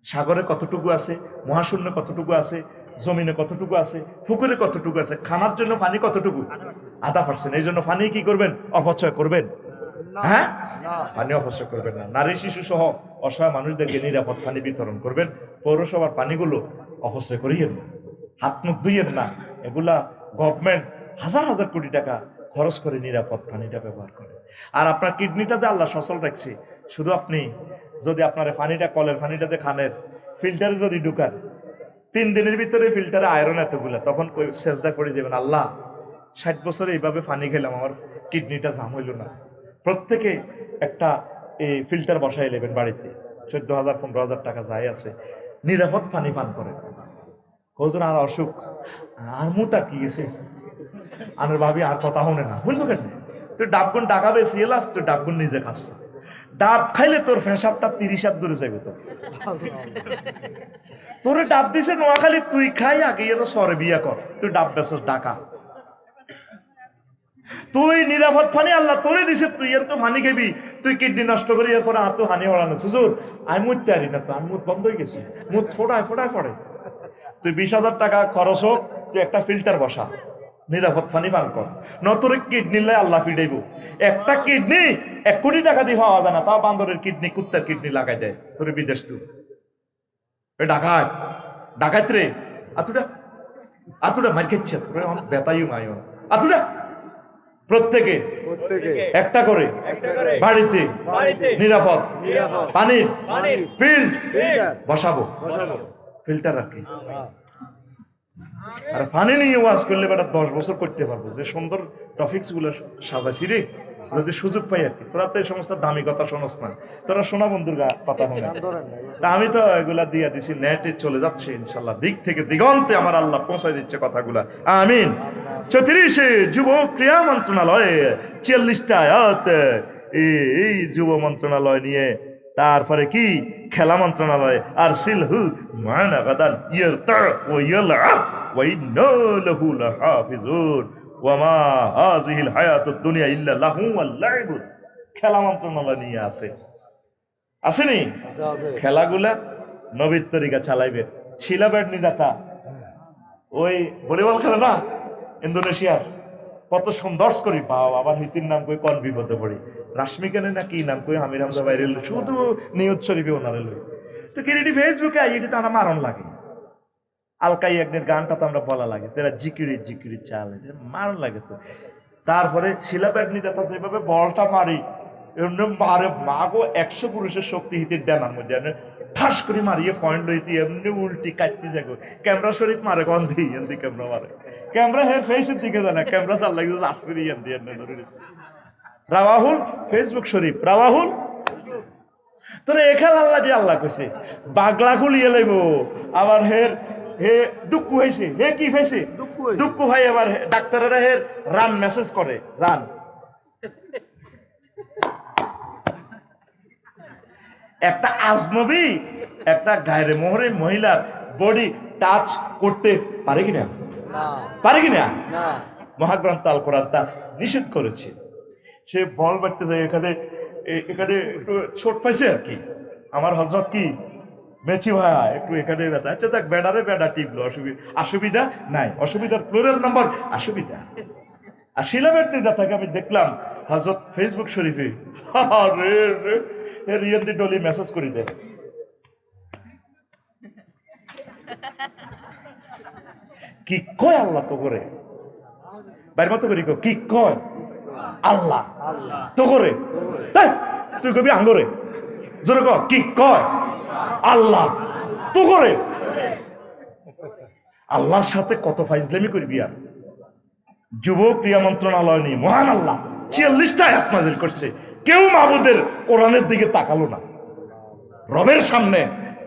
সাগরে কতটুকু আছে, মহাশূন্যে কতটুকু আছে, জমিনে কতটুকু আছে, পুকুরে কতটুকু আছে, খানার জন্য পানি কতটুকু? 0.5%। এই জন্য পানি কি করবেন? অপচয় করবেন? হ্যাঁ, পানি অপচয় করবেন না। নারী শিশু সহ অসহায় মানুষদেরকে নিরাপদ পানি বিতরণ করবেন। পৌরসভার পানিগুলো অপচয় করিয়েন না, হাত মুখ ধুইয়েন না। এগুলা গভর্নমেন্ট হাজার হাজার কোটি টাকা খরচ করে নিরাপদ পানিটা ব্যবহার করে। আর আপনার কিডনিটাতে আল্লাহ সচল রাখছে, শুধু আপনি যদি আপনার পানিটা কলের পানিটাতে খানের ফিল্টারে যদি ঢুকান, 3 দিনের ভিতরে ফিল্টারে আয়রন এতগুলা, তখন সেজদা করে যাবেন, আল্লাহ 60 বছরে এইভাবে পানি খেলাম, আমার কিডনিটা জাম হইল না। প্রত্যেকে একটা ফিল্টার বসাই নেবেন বাড়িতে, 14,000 15,000 টাকা যাই আছে, নিরাপদ পানি পান করেন। হুজুর আর অসুখ আর মুতা কি গেছে, আর ভাবি আর কথা হনে না, বলবো কেন? তুই ডাবগুন টাকা বেশি এলাস, তুই ডাবগুন নিজে খাস। ডাব খাইলে তোর ফেসাবটা 30 হাত দূরে যাবে। তোরে ডাব দিছে নোয়াখালী, তুই খাই আগে এলো সরে বিয়া কর, তুই ডাব বেসস ঢাকা। তুই নিরাপদ পানি আল্লাহ তোরে দিছে, তুই এর তো পানি খাবি, তুই কিডনি নষ্ট করি এরপরে আর তো হানি হওয়া না। সুজুর আমি মুততে পারি না, তো আমি মুত বন্ধ হয়ে গেছি, মুত ফোটায় ফোটায় পড়ে। তুই 20,000 টাকা খরচ হোক, তুই একটা ফিল্টার বসা, নিরাপদ পানি পান কর। নতুন কিডনি লাই আল্লাহ ফিডাইব। একটা কিডনি 1 কোটি টাকা দিয়ে পাওয়া যায় না, তাও বান্দরের কিডনি, কুত্তার কিডনি লাগাই দেয় তোর বিদেশ। তুই ডাকাত, ডাকাত রে, আতুটা আতুটা মার খেচ্ছে, বেতাইও মাইও আতুটা। প্রত্যেকে একটা করে বাড়িতে নিরাপদ পানির ফিল্ড বসাবো। ফিল্টার আর কি, আর পানি নিয়ে ওয়াজ করলে বেটা 10 বছর করতে পারবো। যে সুন্দর টপিকস গুলো সাজাইছি রে, যদি সুযোগ পাই আর কি। তোরা তো এই সমস্ত দামি কথা শোনস না, তোরা সোনা বন্ধুর কথা শুনে। তা আমি তো এগুলা দিয়ে দিছি, নেটে চলে যাচ্ছে ইনশাল্লাহ, দিক থেকে দিগন্তে আমার আল্লাহ পৌঁছাই দিচ্ছে কথাগুলা। আমিন। 34 যুব ক্রিয়া মন্ত্রণালয়ে 44টা আয়াত এই যুব মন্ত্রণালয় নিয়ে। তারপরে কি খেলা মন্ত্রণালয়, আর সিলহু মানা গাদান ইয়ারতা ওয়া ইয়ালআব ওয়া ইন্না লাহু লাহাফিজুন ওয়া মা হাযিহিল হায়াতুদ দুনিয়া ইল্লা লাহু ওয়াল লাইব। খেলা মন্ত্রণালয় নিয়ে আছে, আসেনি? খেলাগুলা নবীর তরিকা চালাইবে। শিলাবেট নিদাতা ওই ভলিবল খেলে না ইন্দোনেশিয়ার, কত সুন্দর করি পাও, আবার হিতির নাম কই কোন বিপদে পড়ি, রাশমিকানে না কি নাম কই আমির হামজা বাইরে শুধু নিউজ শরীফে ওনারে লই। তো কিরিটি ফেসবুকে আই, এটা তো আমার মারণ লাগে। আলকাই একদিন গানটা তো আমরা বলা লাগে, তেরা জিকিরি জিকিরি চাল, মারণ লাগে। তো তারপরে শিলাপ্যাড নিতে থাকছে এভাবে বলটা মারি এমনি মারে মাগো 100 পুরুষের শক্তি হিতির ডানার মধ্যে ঠাস করে মারিয়ে পয়েন্ট লইতে এমনি উল্টি কাটতে যাগো ক্যামেরা শরীফ মারে কন দিই এমনি ক্যামেরা মারে ক্যামেরা হে ফেসের দিকে জানা ক্যামেরা চাল লাগছে আসরি এমনি রাওয়াহুল ফেসবুক শরীফ রাওয়াহুল তোরে এখাল আল্লাহ দিয়ে আল্লাহ কইছে বাগলা খুলিয়ে লইব আবার হের হে দুঃখ হয়েছে হে কি হয়েছে দুঃখ ভাই আবার ডাক্তারেরা হের রান মেসেজ করে রান একটা আজনবী একটা গায়রে মোহরে মহিলার বডি টাচ করতে পারে কিনা পারে কিনা মহাগ্রন্থ আল কোরআন তা নিষেধ করেছে সে বল বাড়তে যায় এখানে এখানে একটু ছোট পাইছে আর কি আমার হজরত কি মেচি ভাই একটু এখানে ব্যথা আচ্ছা যাক বেড়ারে বেড়া টিপলো অসুবিধা নাই অসুবিধার প্লুরাল নাম্বার অসুবিধা আর শিলামের দিদা থাকে আমি দেখলাম হজরত ফেসবুক শরীফে রিয়েন্দি ডলি মেসেজ করি দেয় কি কয় আল্লাহ তো করে বাইর মতো করি কি কয় আল্লাহ তো করে তাই তুই কবি আঙ্গরে জোরে কর কি কয় আল্লাহ তো করে আল্লাহর সাথে কত ফাইজলামি করবি আর যুব ক্রিয়া মন্ত্রণালয় নিয়ে মহান আল্লাহ 46টা আয়াত নাযিল করছে কেউ মাহবুদের কোরআনের দিকে তাকালো না রবের সামনে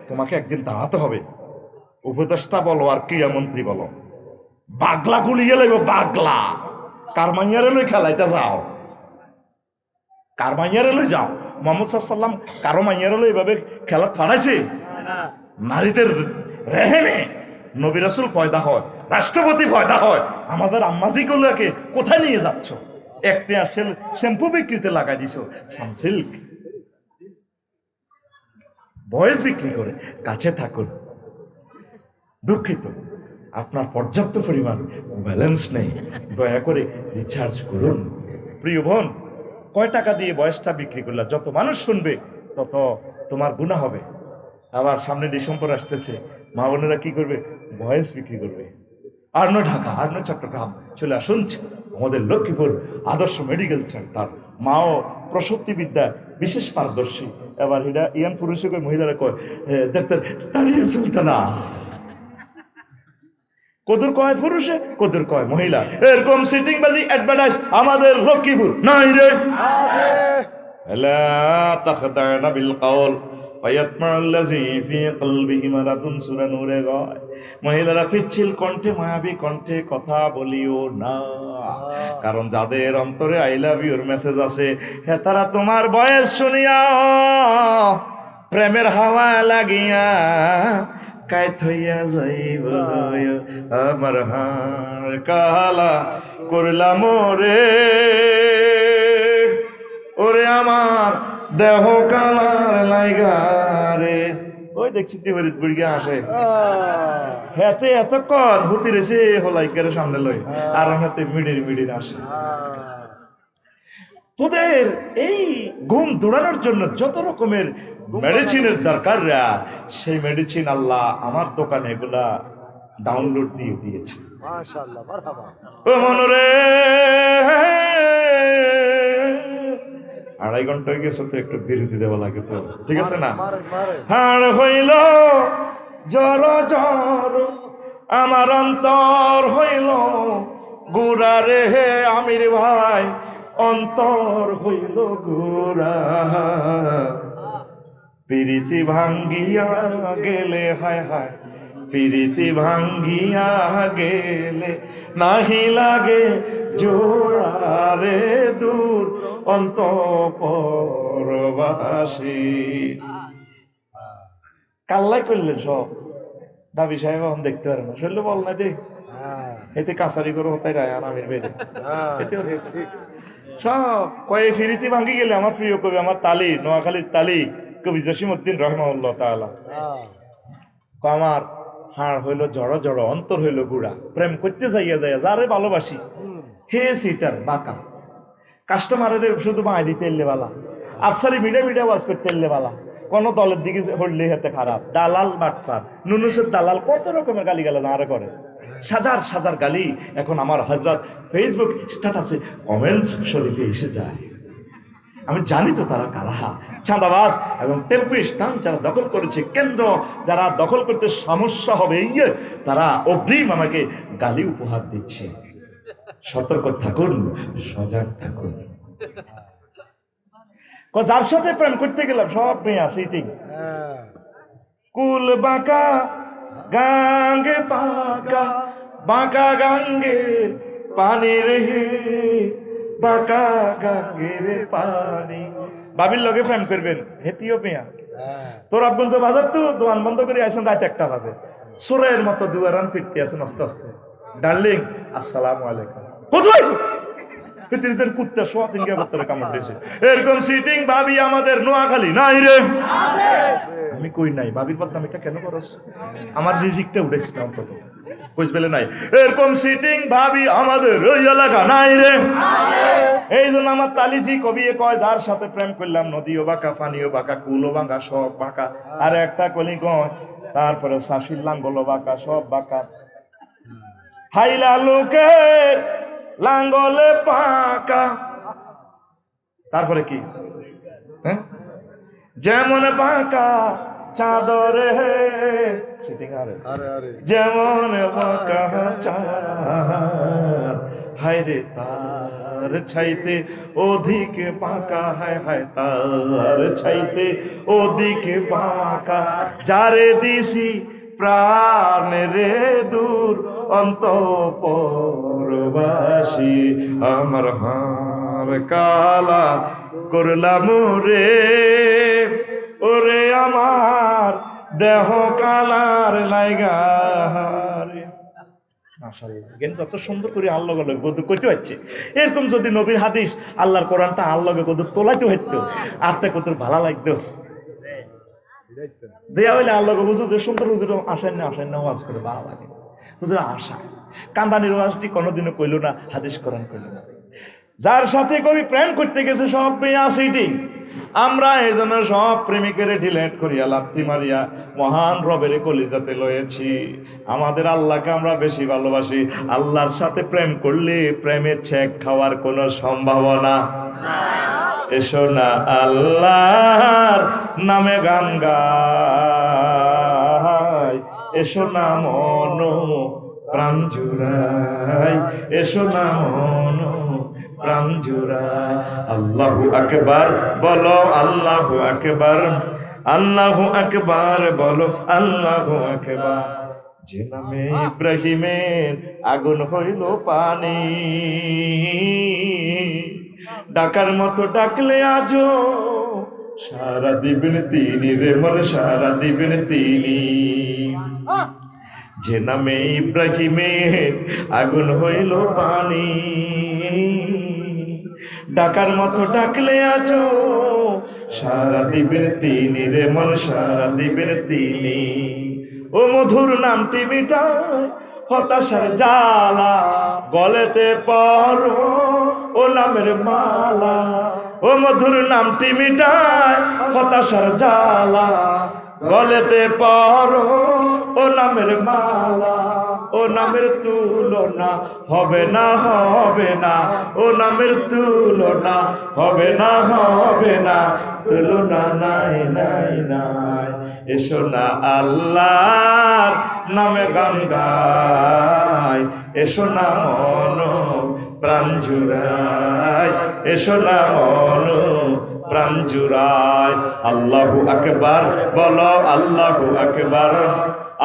তোমাকে একদিন দাঁড়াতে হবে উপদেষ্টা বলো আর ক্রিয়ামন্ত্রী বলো বাগলা গুলিয়ে লাগবে বাগলা কারমাইয়ারে লই খেলাইতে যাও কারমাইয়ারে লই যাও মোহাম্মদ সাল্লাম কারো মাইয়ারে লই এভাবে খেলা ফাড়াইছে নারীদের রেহেমে নবী রাসূল পয়দা হয় রাষ্ট্রপতি পয়দা হয় আমাদের আম্মাজি গুলোকে কোথায় নিয়ে যাচ্ছ একটা আসল শ্যাম্পু বিক্রিতে লাগাই দিছো সানসিল্ক বয়স বিক্রি করে কাছে থাকুন দুঃখিত আপনার পর্যাপ্ত পরিমাণ ব্যালেন্স নেই দয়া করে রিচার্জ করুন প্রিয় বোন কয় টাকা দিয়ে বয়সটা বিক্রি করলে যত মানুষ শুনবে তত তোমার গুনাহ হবে আবার সামনে ডিসেম্বর আসতেছে মা বোনেরা কি করবে বয়স বিক্রি করবে আর্ন ঢাকা আর্ন চট্টগ্রাম চলে আসুন আমাদের লক্ষ্মীপুর আদর্শ মেডিকেল সেন্টার মাও প্রসূতিবিদ্যা বিশেষ পারদর্শী এবার এটা ইয়ান পুরুষে কয় মহিলারা কয় দেখতে দাঁড়িয়ে সুলতানা কদুর কয় পুরুষে কদুর কয় মহিলা এরকম সিটিং বাজি অ্যাডভার্টাইজ আমাদের লক্ষ্মীপুর নাই রে লা তাখদানা বিল কওল ফায়াতমাল্লাযী ফি কলবিহি মারাদুন সূরা নূরে গায় মহিলারা পিচ্ছিল কণ্ঠে মায়াবী কণ্ঠে কথা বলিও না কারণ যাদের অন্তরে আই লাভ ইউর মেসেজ আছে হে তারা তোমার বয়স শুনিয়া প্রেমের হাওয়া লাগিয়া কায়ত হইয়া যাইব আমার হাড় কালা করলাম রে ওরে আমার দেহ কালার লাইগা রে ওই দেখছি তিবারিত বুড়িয়া আসে হেতে এতক্ষণ ভূতি রেছে হলাইকারে সামনে লই আর হাতে মিডির আসে তোদের এই ঘুম দৌড়ানোর জন্য যত রকমের মেডিসিনের দরকার সেই মেডিসিন আল্লাহ আমার দোকানে এগুলা ডাউনলোড দিয়ে দিয়েছে মাশাআল্লাহ মারহাবা ও মনরে 2.5 ঘন্টা হয়ে গেছে তো একটু বিরতি দেওয়া লাগে তো ঠিক আছে না হাড় হইল জর জর আমার অন্তর হইল গুড়া রে হে আমির ভাই অন্তর হইল গুড়া প্রীতি ভাঙ্গিয়া গেলে হায় হায় প্রীতি ভাঙ্গিয়া গেলে নাহি লাগে জোড়ারে দূর অন্তঃপরবাসী কাল্লাই করলেন সব দাবি সাহেব এখন দেখতে পারে না শুনলে বল না দেখ এতে কাছারি করে হতাই রায় আর আমির বেদে সব কয়ে ফিরিতি ভাঙ্গি গেলে আমার প্রিয় কবি আমার তালি নোয়াখালীর তালি কবি জসিমউদ্দিন রহমাউল্লাহ তাআলা আমার হাড় হইল জড় জড় অন্তর হইল গুড়া প্রেম করতে যাইয়া যায় যারে ভালোবাসি হে সিটার বাঁকা কাস্টমারের শুধু বাঁয় দিতে এলে বালা আফসারি মিডিয়া ওয়াজ করতে এলে বালা কোন দলের দিকে হরলে হাতে খারাপ দালাল বাটপার নুনুসের দালাল কত রকমের গালিগালাজ আরে করে হাজার হাজার গালি এখন আমার হযরত ফেসবুক স্ট্যাটাসে কমেন্টস শরীফে এসে যায়। আমি জানি তো তারা কারা, চাঁদাবাজ এবং টেম্পু স্ট্যান্ড যারা দখল করেছে, কেন্দ্র যারা দখল করতে সমস্যা হবে, তারা অগ্রিম আমাকে গালি উপহার দিচ্ছে। সতর্ক থাকুন, সজাগ থাকুন। যার সাথে প্রেম করতে গেলাম সব মেয়ে আছে ঠিক কুল বাঁকা গাঙ্গে বাঁকা বাঁকা গাঙ্গে পানির হে বাঁকা গাঙ্গের পানি। বাবির লগে প্রেম করবেন হেতিও মেয়া তোর আব্বন বাজার তো দোকান বন্ধ করে আসেন রাত 1টা বাজে, সোরের মতো দুয়ারান ফিরতে আছেন আস্তে আস্তে। ডার্লিং আসসালামু আলাইকুম, কোথায় কুত্তা সোয়া তিন বছরে কামড় দিয়েছে। এরকম সিটিং ভাবি আমাদের নোয়াখালী নাই রে। আমি কই নাই, ভাবির বদনামিটা কেন করস? আমার রিজিকটা উঠেছে না অন্তত বুঝবেলে নাই। এরকম সিটিং ভাবি আমাদের ওই এলাকা নাই রে। এই জন্য আমার তালিজি কবি কয় যার সাথে প্রেম করলাম নদীও বাঁকা পানিও বাঁকা কুলও বাঁকা সব বাঁকা। আর একটা কলি কয় তারপরে শাশির লাঙ্গল বাঁকা সব বাঁকা। হাইলা লোকের লাঙ্গলে পাকা। তারপরে কি যেমন বাঁকা চাদরে যেমন বাঁকা চাঁদ, হায়রে তার ছাইতে অধিক বাঁকা, হায় হায় তার ছাইতে অধিক বাঁকা। যারে দিছি প্রাণ রে দূর অন্তঃপুরবাসী, আমার হার কালা করলাম রে, ওরে আমার দেহ কালার লাইগা রে। মাশাআল্লাহ, যত সুন্দর করে আল্লাহ কইতে হচ্ছে। এরকম যদি নবীর হাদিস আল্লাহর কোরআনটা আল্লাহকে কত তোলাইতে হইতো আর তা কত ভালো লাগতো। দেয়া হইলে আল্লাহকে বুঝো যে সুন্দর হুজুর আসেন না ওয়াজ করে ভালো লাগে। হুজুর আশা কান্দানির ওয়াজটি কোনোদিনও কইল না, হাদিস কোরআন কইল না। যার সাথে কবি প্রেম করতে গেছে সব মেয়ে আসিটি। আমরা এই জন্য সব প্রেমিকের ডিলেট করিয়া লাথি মারিয়া মহান রবের কলিজাতে লয়েছি। আমাদের আল্লাহকে আমরা বেশি ভালোবাসি। আল্লাহর সাথে প্রেম করলে প্রেমের চেক খাওয়ার কোনো সম্ভাবনা। এসো না আল্লাহর নামে গান গাই, এসো না মন প্রাণ জুড়াই, এসো না মন প্রাণ জুড়াই। আল্লাহু আকবার বলো, আল্লাহু আকবার, আল্লাহু আকবার বলো, আল্লাহু আকবার। যে নামে ইব্রাহিমের আগুন হইল পানি, ডাকার মতো ডাকলে আজো সারা দিবেন তিনি রে মন, সারা দিবেন তিনি। যে নামে ইব্রাহিমের আগুন হইল পানি, ডাকার মতো ডাকলে আজো সারা দিবেন তিনি রে মন, সারা দিবেন তিনি। ও মধুর নামটি মিটায় হতাশার জ্বালা, গলেতে পরো ও নামের মালা। ও মধুর নামটি মিটায় হতাশার জ্বালা, গলেতে পরো ও নামের মালা। ও নামের তুলনা হবে না, হবে না, ও নামের তুলনা হবে না, হবে না, তুলনা নাই নাই নাই। এসো না আল্লাহর নামে গান গাই, এসো না মন প্রাণ জুড়াই, এসো না মন প্রাণ জুড়াই। আল্লাহু আকবার বলো, আল্লাহু আকবার,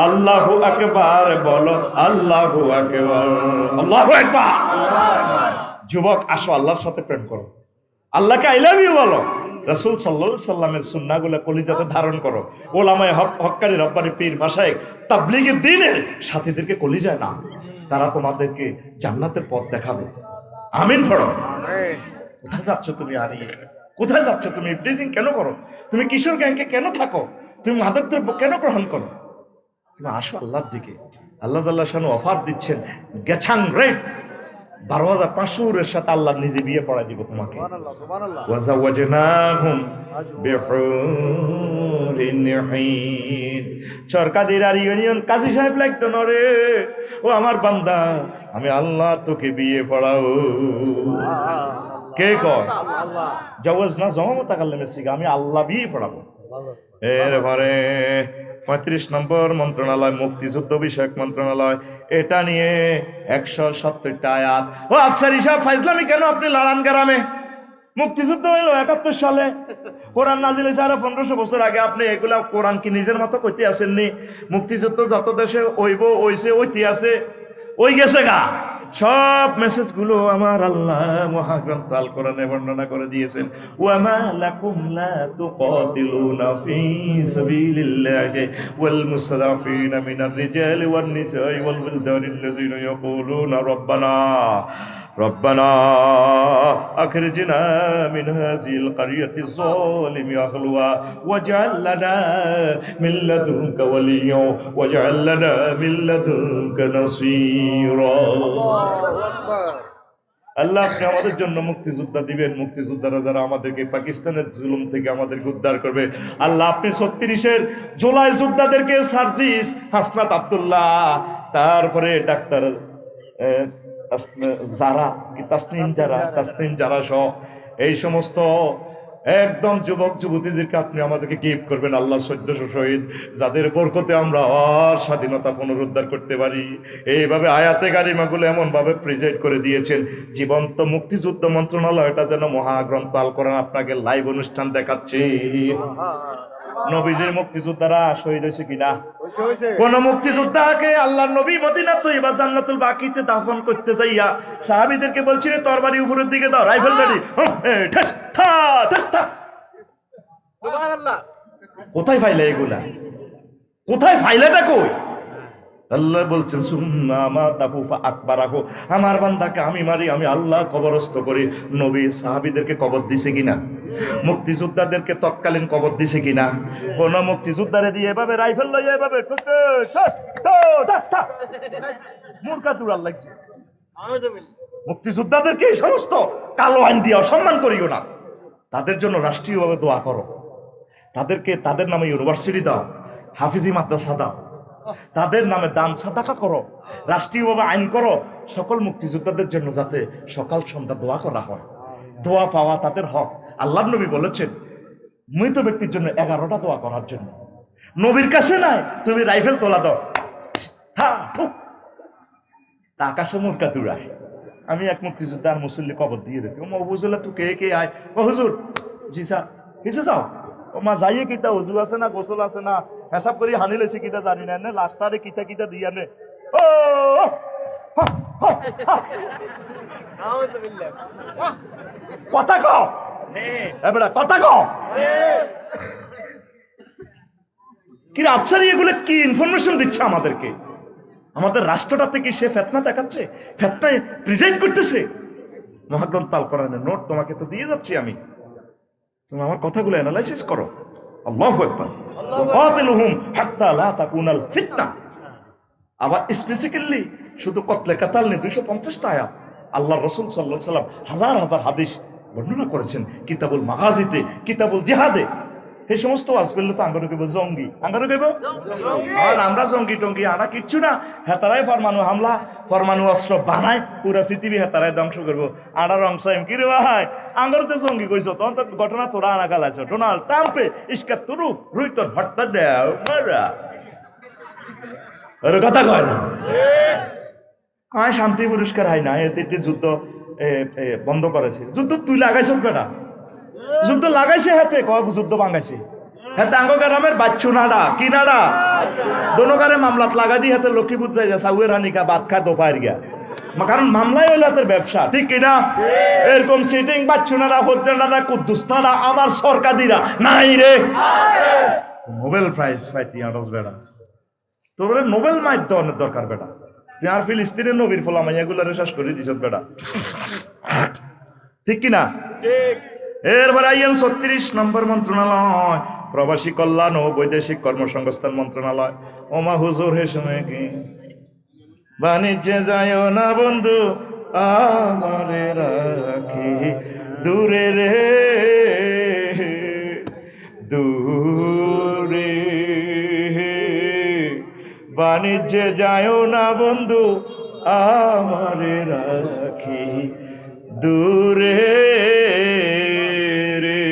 আল্লাহু আকবার বলো, আল্লাহু আকবার, আল্লাহু আকবার। যুবক আসো আল্লাহর সাথে প্রেম করো, আল্লাহকে আই লাভ ইউ বলো, রাসূল সাল্লাল্লাহু আলাইহি সাল্লামের সুন্নাহগুলো কলিজাতে ধারণ করো। ওলামায়ে হক্কানি রব্বানি পীর মাশায়েখ তাবলীগে দ্বীনের সাথীদেরকে কলিজায় না, তারা তোমাদেরকে জান্নাতের পথ দেখাবে। আমিন পড়ো। কোথায় যাচ্ছ তুমি হারিয়ে? কোথায় যাচ্ছ তুমি? ইবলিজিং কেন করো? তুমি কিশোর গ্যাংকে কেন থাকো? তুমি মাদক দ্রব্য কেন গ্রহণ করো? তুমি আসো আল্লাহর দিকে। আল্লাহ জাল্লাহ শানু অফার দিচ্ছেন, গেছাং রেট 12,500 উরের সাথে আল্লাহ নিজে বিয়ে পড়াই দিব তোমাকে। সুবহানাল্লাহ সুবহানাল্লাহ ওয়াজাওয়াজনাহুম বিহুরিন ঈন। সরকারের আর ইউনিয়ন কাজী সাহেব লাগতো না রে, ও আমার বান্দা, আমি আল্লাহ তোকে বিয়ে পড়াও। কে কয়? আল্লাহ জাওয়াজ না জমামতা কাল্লামে সিগা, আমি আল্লাহ বিয়ে পড়াবো। আল্লাহ এরপরে 35 নম্বর মন্ত্রণালয়, মুক্তিযুদ্ধ বিষয়ক মন্ত্রণালয়, এটা নিয়ে 170টা আয়াত। ও আফসার হিসাব ফাইজলামি কেন আপনি লালান গ্রামে? মুক্তিযুদ্ধ হইল 71 সালে, কোরআন নাজিল হয়েছে আরো 1500 বছর আগে। আপনি এগুলা কোরআন কি নিজের মতো কইতে আসেননি? মুক্তিযুদ্ধ যত দেশে ওইব ওইছে ওইতে আছে, ওই গেছে গা। সব মেসেজ গুলো আমার আল্লাহ মহাগ্রন্থ আল কোরআনে বর্ণনা করে দিয়েছেন। ওয়ামা লাকুম লা তুকাতিলুনা ফি সাবিলিল্লাহি ওয়াল মুসরাফিনা মিনার রিজালি ওয়ান নিসাই ওয়াল ওয়ালদানিল্লাযিনা ইয়াকুলুনা রব্বানা ربنا أخرجنا من هذه القرية الظالم أهلها واجعل لنا من لدنك وليا واجعل لنا من لدنك نصيرا। আল্লাহ আপনি আমাদের জন্য মুক্তিযোদ্ধা দিবেন, মুক্তিযোদ্ধারা যারা আমাদেরকে পাকিস্তানের জুলুম থেকে আমাদেরকে উদ্ধার করবে। আল্লাহ আপনি 36-এর জুলাই যোদ্ধাদেরকে, সার্জিস, হাসনাত আব্দুল্লাহ, তারপরে ডাক্তার তাসনিম যারা সহ এই সমস্ত একদম যুবক যুবতীদেরকে আপনি আমাদেরকে গিফট করবেন আল্লাহ। 1400 শহীদ যাদের বরকতে আমরা আর স্বাধীনতা পুনরুদ্ধার করতে পারি। এইভাবে আয়াতে কারিমাগুলো এমন ভাবে প্রেজেন্ট করে দিয়েছেন, জীবন্ত মুক্তিযুদ্ধ মন্ত্রণালয়টা যেন মহাগ্রন্থ আল কোরআন আপনাকে লাইভ অনুষ্ঠান দেখাচ্ছে। নবীজির মুক্তিযোদ্ধারা শহীদ হয়েছে কিনা? কোন মুক্তিযোদ্ধাকে আল্লাহ নবী মদিনা তৈবা জান্নাতুল বাকিতে দাফন করতে যাইয়া সাহাবীদেরকে বলছিলেন তরবারি উপরের দিকে দাও, রাইফেল রেডি। কোথায় ফাইলে এগুলা? কোথায় ফাইলেটা কই? আল্লাহ বলছেন আমার বান্দাকে আমি মারি, আমি আল্লাহ কবরস্থ করি। নবী সাহাবীদেরকে কবর দিছে কিনা? মুক্তিযোদ্ধাদেরকে তৎকালীন কবর দিছে কিনা? কোন মুক্তিযোদ্ধারে দিয়ে এভাবে রাইফেল লইয়া এভাবে মূর্খা তুড়াল লাগছে। মুক্তিযোদ্ধাদেরকে এই সমস্ত কালো আইন দিয়ে অসম্মান করিও না। তাদের জন্য রাষ্ট্রীয়ভাবে দোয়া করো, তাদেরকে তাদের নামে ইউনিভার্সিটি দাও, হাফিজি মাদ্রাসা দাও, তাদের নামে দান সাদাকা করো, রাষ্ট্রীয়ভাবে আইন করো সকল মুক্তিযোদ্ধাদের জন্য, যাতে সকাল সন্ধ্যা দোয়া করা হয়। দোয়া পাওয়া তাদের হক। আল্লাহর নবী বলেছেন মৃত ব্যক্তির জন্য 11টা দোয়া করার জন্য। নবীর কাছে নাই, তুমি রাইফেল তোলা দাও, আকাশে মুরকা তুড়ায়। আমি এক মুক্তিযোদ্ধা আর মুসল্লি কবর দিয়ে রেখে বুঝলে তুই কে কে আয়? ও হুজুর, জি স্যার, কিসে যাও? ও মা যাইয়ে কিতা উজু আছে না, গোসল আছে না, হিসাব করি হানি লেছে কিতা জানি না, লাস্টারে কিতা কিতা দিয়া নে। ও কথা কও, এবারে কথা কও। কি আফসারি এগুলো কি ইনফরমেশন দিচ্ছে আমাদেরকে? আমাদের রাষ্ট্রটা থেকে সে ফেতনা দেখাচ্ছে, ফেতনায় প্রেজেন্ট করতেছে। মহাগ্রন্থ আল কোরআনের নোট তোমাকে তো দিয়ে যাচ্ছি আমি, তুমি আমার কথাগুলো অ্যানালাইসিস করো। আল্লাহু আকবার। ওয়াকাতিলুহুম হাত্তা লা তাকুনাল ফিতনা। আবার স্পেসিফিক্যালি শুধু কতলে কাতাল নেই, 250টা আয়াত। আল্লাহ রাসূল সাল্লাল্লাহু আলাইহি ওয়াসাল্লাম হাজার হাজার হাদিস বর্ণনা করেছেন কিতাবুল মাগাজিতে, কিতাবুল জিহাদে। এই সমস্ত ওয়াজ করলে তো আঙ্গারু কেব জঙ্গি, আঙ্গারু কেব আর আমরা জঙ্গি টঙ্গি আনা কিচ্ছু না। হেতারাই পরমাণু হামলা, পরমাণু অস্ত্র বানায়, পুরা পৃথিবী হেতারাই ধ্বংস করবো। আড়ার অংশ এম কি রে ভাই, আঙ্গারুতে জঙ্গি কইছো, তখন তো ঘটনা তোরা আনা গালাইছো। ডোনাল্ড ট্রাম্পে ইস্কা তুরু রুই তোর ভট্টা দেও মারা, ওর কথা কয় না। কয় শান্তি পুরস্কার হয় না, এতে যুদ্ধ বন্ধ করেছে। যুদ্ধ তুই লাগাইছ বেটা, যুদ্ধ লাগাইছে হাতে, কয় যুদ্ধ ভাঙাইছে হাতে। আঙ্গ গ্রামের বাচ্চু নাডা কি নাডা দোনোকারে মামলাত লাগাই দিয়ে হাতে লক্ষ্মীপুর যাই যা সাউয়ের হানিকা বাদ খায় দোপায়ের গিয়া, কারণ মামলাই হইল হাতের ব্যবসা, ঠিক কিনা? এরকম সিটিং বাচ্চু নাডা হচ্ছে নাডা কুদ্দুস নাডা আমার সরকারিরা নাই রে। নোবেল প্রাইজ পাইতি আটস বেড়া, তোর বলে নোবেল মাইর দেওয়ার দরকার বেটা। তুই আর ফিলিস্তিনের নবীর ফলা মাইয়াগুলারে শেষ করে দিছ বেটা, ঠিক কিনা? এরপরে আইয়েন 36 নম্বর মন্ত্রণালয়, প্রবাসী কল্যাণ ও বৈদেশিক কর্মসংস্থান মন্ত্রণালয়। ওমা হুজুর হে সময় কি বাণিজ্যে যায় না বন্ধু, আমারে রাখি দূরে রে, দূরে। বাণিজ্যে যায় না বন্ধু, আমারে রাখি দূরে রে।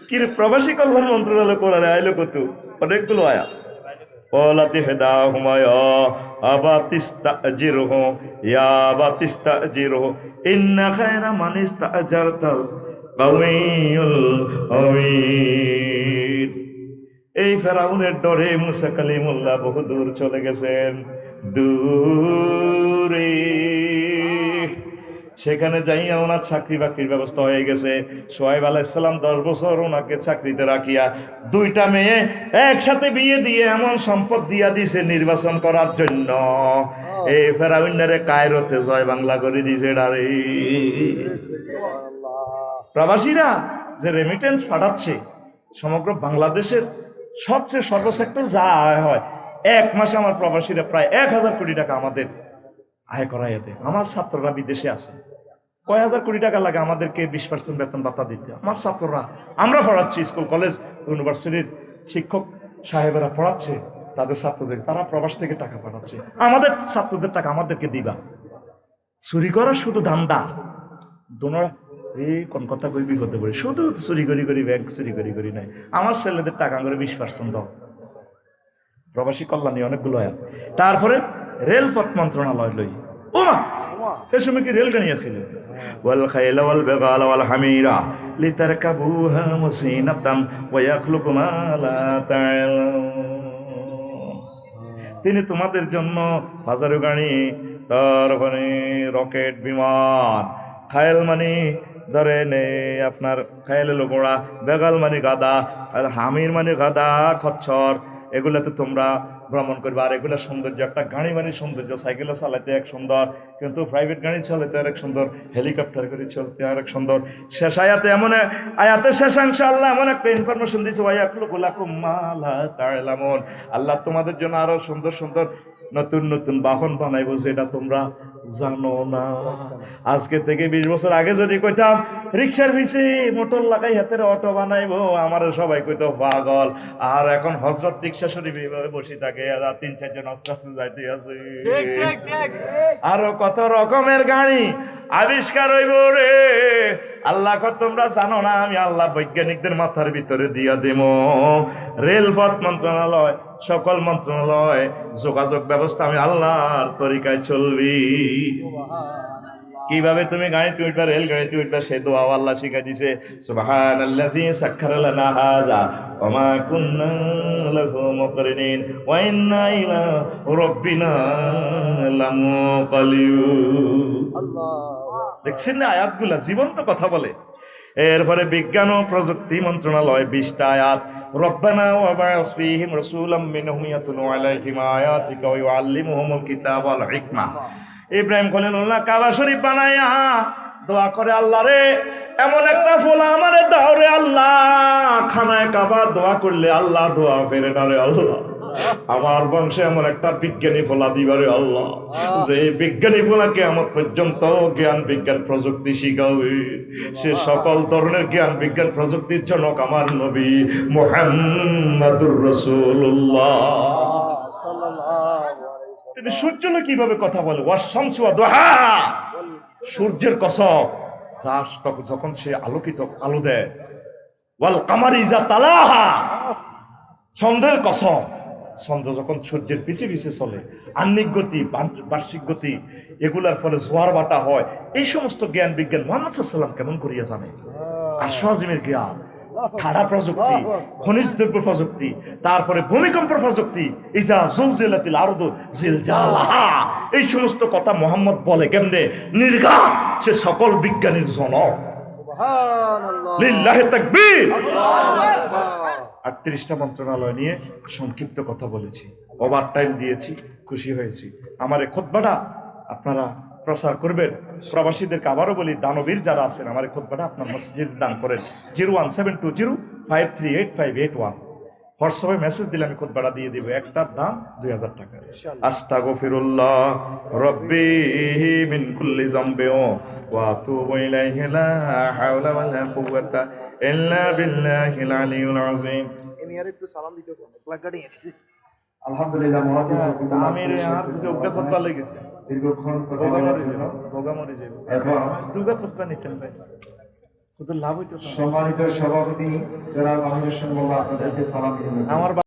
কিরে প্রবাসী কল্যাণ মন্ত্রণালয় কোরআনে আইলো কত, অনেকগুলো আয়া। قالت إحداهما يا أبت استأجره يا أبت استأجره إن خير من استأجرت القوي الأمين। এই ফেরাউনের ডরে মুসা কালিমুল্লাহ বহু দূর চলে গেছেন, দূরে। সেখানে যাইয়া ওনার চাকরি বাকরির ব্যবস্থা হয়ে গেছে। সোহাইব আলাইহিস সালাম 10 বছর ওনাকে চাকরিতে রাখিয়া 2টা মেয়ে একসাথে বিয়ে দিয়ে এমন সম্পদ দিয়া দিছে নির্বাচন করার জন্য। এই ফেরাউনের কায়রোতে জয় বাংলা করে দিছে ডারে। প্রবাসীরা যে রেমিটেন্স পাঠাচ্ছে সমগ্র বাংলাদেশের সবচেয়ে সর্বসেক্টর যা আয় হয়, 1 মাসে আমার প্রবাসীরা প্রায় 1000 কোটি টাকা আমাদের আয় করাই দেয়। আমার ছাত্ররা বিদেশে আছে, কয় হাজার কোটি টাকা লাগে আমাদেরকে 20% বেতন ভাতা দিতে। আমার ছাত্ররা, আমরা পড়াচ্ছি, স্কুল কলেজ ইউনিভার্সিটির শিক্ষক সাহেবেরা পড়াচ্ছে তাদের ছাত্রদের, তারা প্রবাস থেকে টাকা পাঠাচ্ছে। আমাদের ছাত্রদের টাকা আমাদেরকে দিবা। চুরি করার শুধু ধান্দা, দোনোরা এই কোন কথা কই বিপদে পড়ে, শুধু চুরি করি ব্যাংক চুরি করি নাই। আমার ছেলেদের টাকা করে 20% দাও। প্রবাসী কল্যাণী অনেকগুলো আয়াত। তারপরে রেলপথ মন্ত্রণালয় লই, ও মা এই সময় কি রেলগাড়ি আছিল? ওয়াল খাইলা ওয়াল বিগালা ওয়াল হামিরা লিতারকাবুহা মুসিনাতান ওয়া ইয়াখলুকু মা লা তা'লামুন। তিনি তোমাদের জন্য হাজারো গাড়ি, তারপরে রকেট, বিমান, খায়েল মানে ধরেন আপনার খায়েল হলো ঘোড়া, বেগাল মানে গাদা, আর হামির মানে গাদা, খচ্চর, এগুলাতে তোমরা ভ্রমণ করবে। আর এগুলো সৌন্দর্য, একটা গাড়ি মানে সৌন্দর্য, সাইকেলে চালাতে এক সুন্দর, কিন্তু প্রাইভেট গাড়ি চালাতে আরেক সুন্দর, হেলিকপ্টার করে চলতে আরেক সুন্দর। শেষ আয়াতে এমন আয়াতে শেষাংশ আল্লাহ এমন একটা ইনফরমেশন দিয়েছে, আল্লাহ তোমাদের জন্য আরো সুন্দর সুন্দর নতুন নতুন বাহন বানাইবো, যেটা তোমরা জানো না। আজকে থেকে 20 বছর আগে যদি কইতাম রিক্সার পিছে মোটর লাগাই হাতের অটো বানাইবো, আমার সবাই কইতো পাগল। আর এখন হযরত রিক্সা শরীফ এইভাবে বসে থাকে, আর 3-4 জন আস্তে আস্তে যাইতে আছে। আরো কত রকমের গাড়ি আবিষ্কার হইব রে। আল্লাহ কত তোমরা জানো না, আমি আল্লাহ বৈজ্ঞানিকদের মাথার ভিতরে দিয়া দেব। রেলপথ মন্ত্রণালয়, সকল মন্ত্রণালয়, যোগাযোগ ব্যবস্থা আমি আল্লাহর তরিকায় চলবি। কিভাবে তুমি গাড়িতে উঠবা, রেল গাড়িতে উঠবা, সে দোয়া আল্লাহ শিখাই দিছে। সুবহানাল্লাযী সাখখারা লানা হাযা ওয়া মা কুন্না লাহু মুকরিনিন ওয়া ইন্না ইলা রাব্বিনা লামুনকালিবুন। দেখছেন না আয়াতগুলা জীবন্ত কথা বলে। এরপরে বিজ্ঞান ও প্রযুক্তি মন্ত্রণালয় 20টা আয়াত। রব্বানা ওয়া বা'আস ফীহিম রাসূলাম মিনহুম ইয়াতলু আলাইহিম আয়াতিকা ওয়া ইউআল্লিমুহুমুল কিতাবা ওয়াল হিকমা। ইব্রাহিম খলিলুল্লাহ কাবা শরীফ বানায়া দোয়া করে, আল্লাহ রে এমন একটা ফোলা আমারে দাও রে আল্লাহ। খানায় কাবা দোয়া করলে আল্লাহ দোয়া ফেরে না রে আল্লাহ। আমার বংশে এমন একটা বিজ্ঞানী ফোলা দিবারে আল্লাহ, যে বিজ্ঞানী ফোলাকে আমার পর্যন্ত জ্ঞান বিজ্ঞান প্রযুক্তি শিখাবে। সে সকল ধরনের জ্ঞান বিজ্ঞান প্রযুক্তির জনক আমার নবী মুহাম্মাদুর রাসূলুল্লাহ। তিনি সূর্য কিভাবে কথা বলে, ওয়াশ-শামসু ওয়া দুহাহা, সূর্যের কসম যখন সে আলোকিত আলো দেয়, ওয়াল কামারি ইযা তালাহা, চন্দ্রের কসম, চন্দ্র যখন সূর্যের পিছে পিছে চলে, আহ্নিক গতি, বার্ষিক গতি, এগুলার ফলে জোয়ার বাটা হয়। এই সমস্ত জ্ঞান বিজ্ঞান মুহাম্মদ সাল্লাল্লাহু আলাইহি ওয়াসাল্লাম কেমন করিয়া জানে? আশ্বাজিমের জ্ঞান, ঠাডা প্রযুক্তি, খনিজ দ্রব্য প্রযুক্তি, তারপরে ভূমিকম্প প্রযুক্তি, ইজা জুলজিলাতিল আরদু জিলজালাহা, এই সমস্ত কথা মুহাম্মদ বলে কেমনে? নির্ঘাত সে সকল বিজ্ঞানীর জনক। সুবহানাল্লাহ, লিল্লাহি তাকবীর। 38টা মন্ত্রণালয় নিয়ে সংক্ষিপ্ত কথা বলেছি, ওভার টাইম দিয়েছি, খুশি হয়েছি। আমার এই খুতবাটা আপনারা প্রচার করবেন। প্রবাসীদেরকে আবারও বলি, দানবীর যারা আছেন আমার এই খুতবাটা আপনার মসজিদে দান করেন। 01720538581। হোয়াটসঅ্যাপে মেসেজ দিলে আমি খুতবাটা দিয়ে দিব, একটার দাম 2000 টাকা। ইনশাআল্লাহ। আস্তাগফিরুল্লাহ রব্বি মিন কুল্লি যামবি ওয়া আতুবু ইলাইহি লা হাওলা ওয়ালা কুওয়াতা ইল্লা বিল্লাহিল আলিয়্যিল আযীম। এমিয়ার একটু সালাম দিতে কোন প্লাগ গাড়ি এনেছি। আলহামদুলিল্লাহ মুহাদ্দিস রহমাতুল্লাহ আমির আর যোগ্য খুতবা লেগেছে, দীর্ঘক্ষণ কথা ভোগা বলার মরে জন্য যাবে, ভোগা মরে যাবে। এখন দুগা খুতবা নিতেন ভাই, কত লাভ হইতো। সম্মানিত সভাপতি জনাব আমির হোসেন মোল্লা আপনাদেরকে সালাম দিবেন। আমার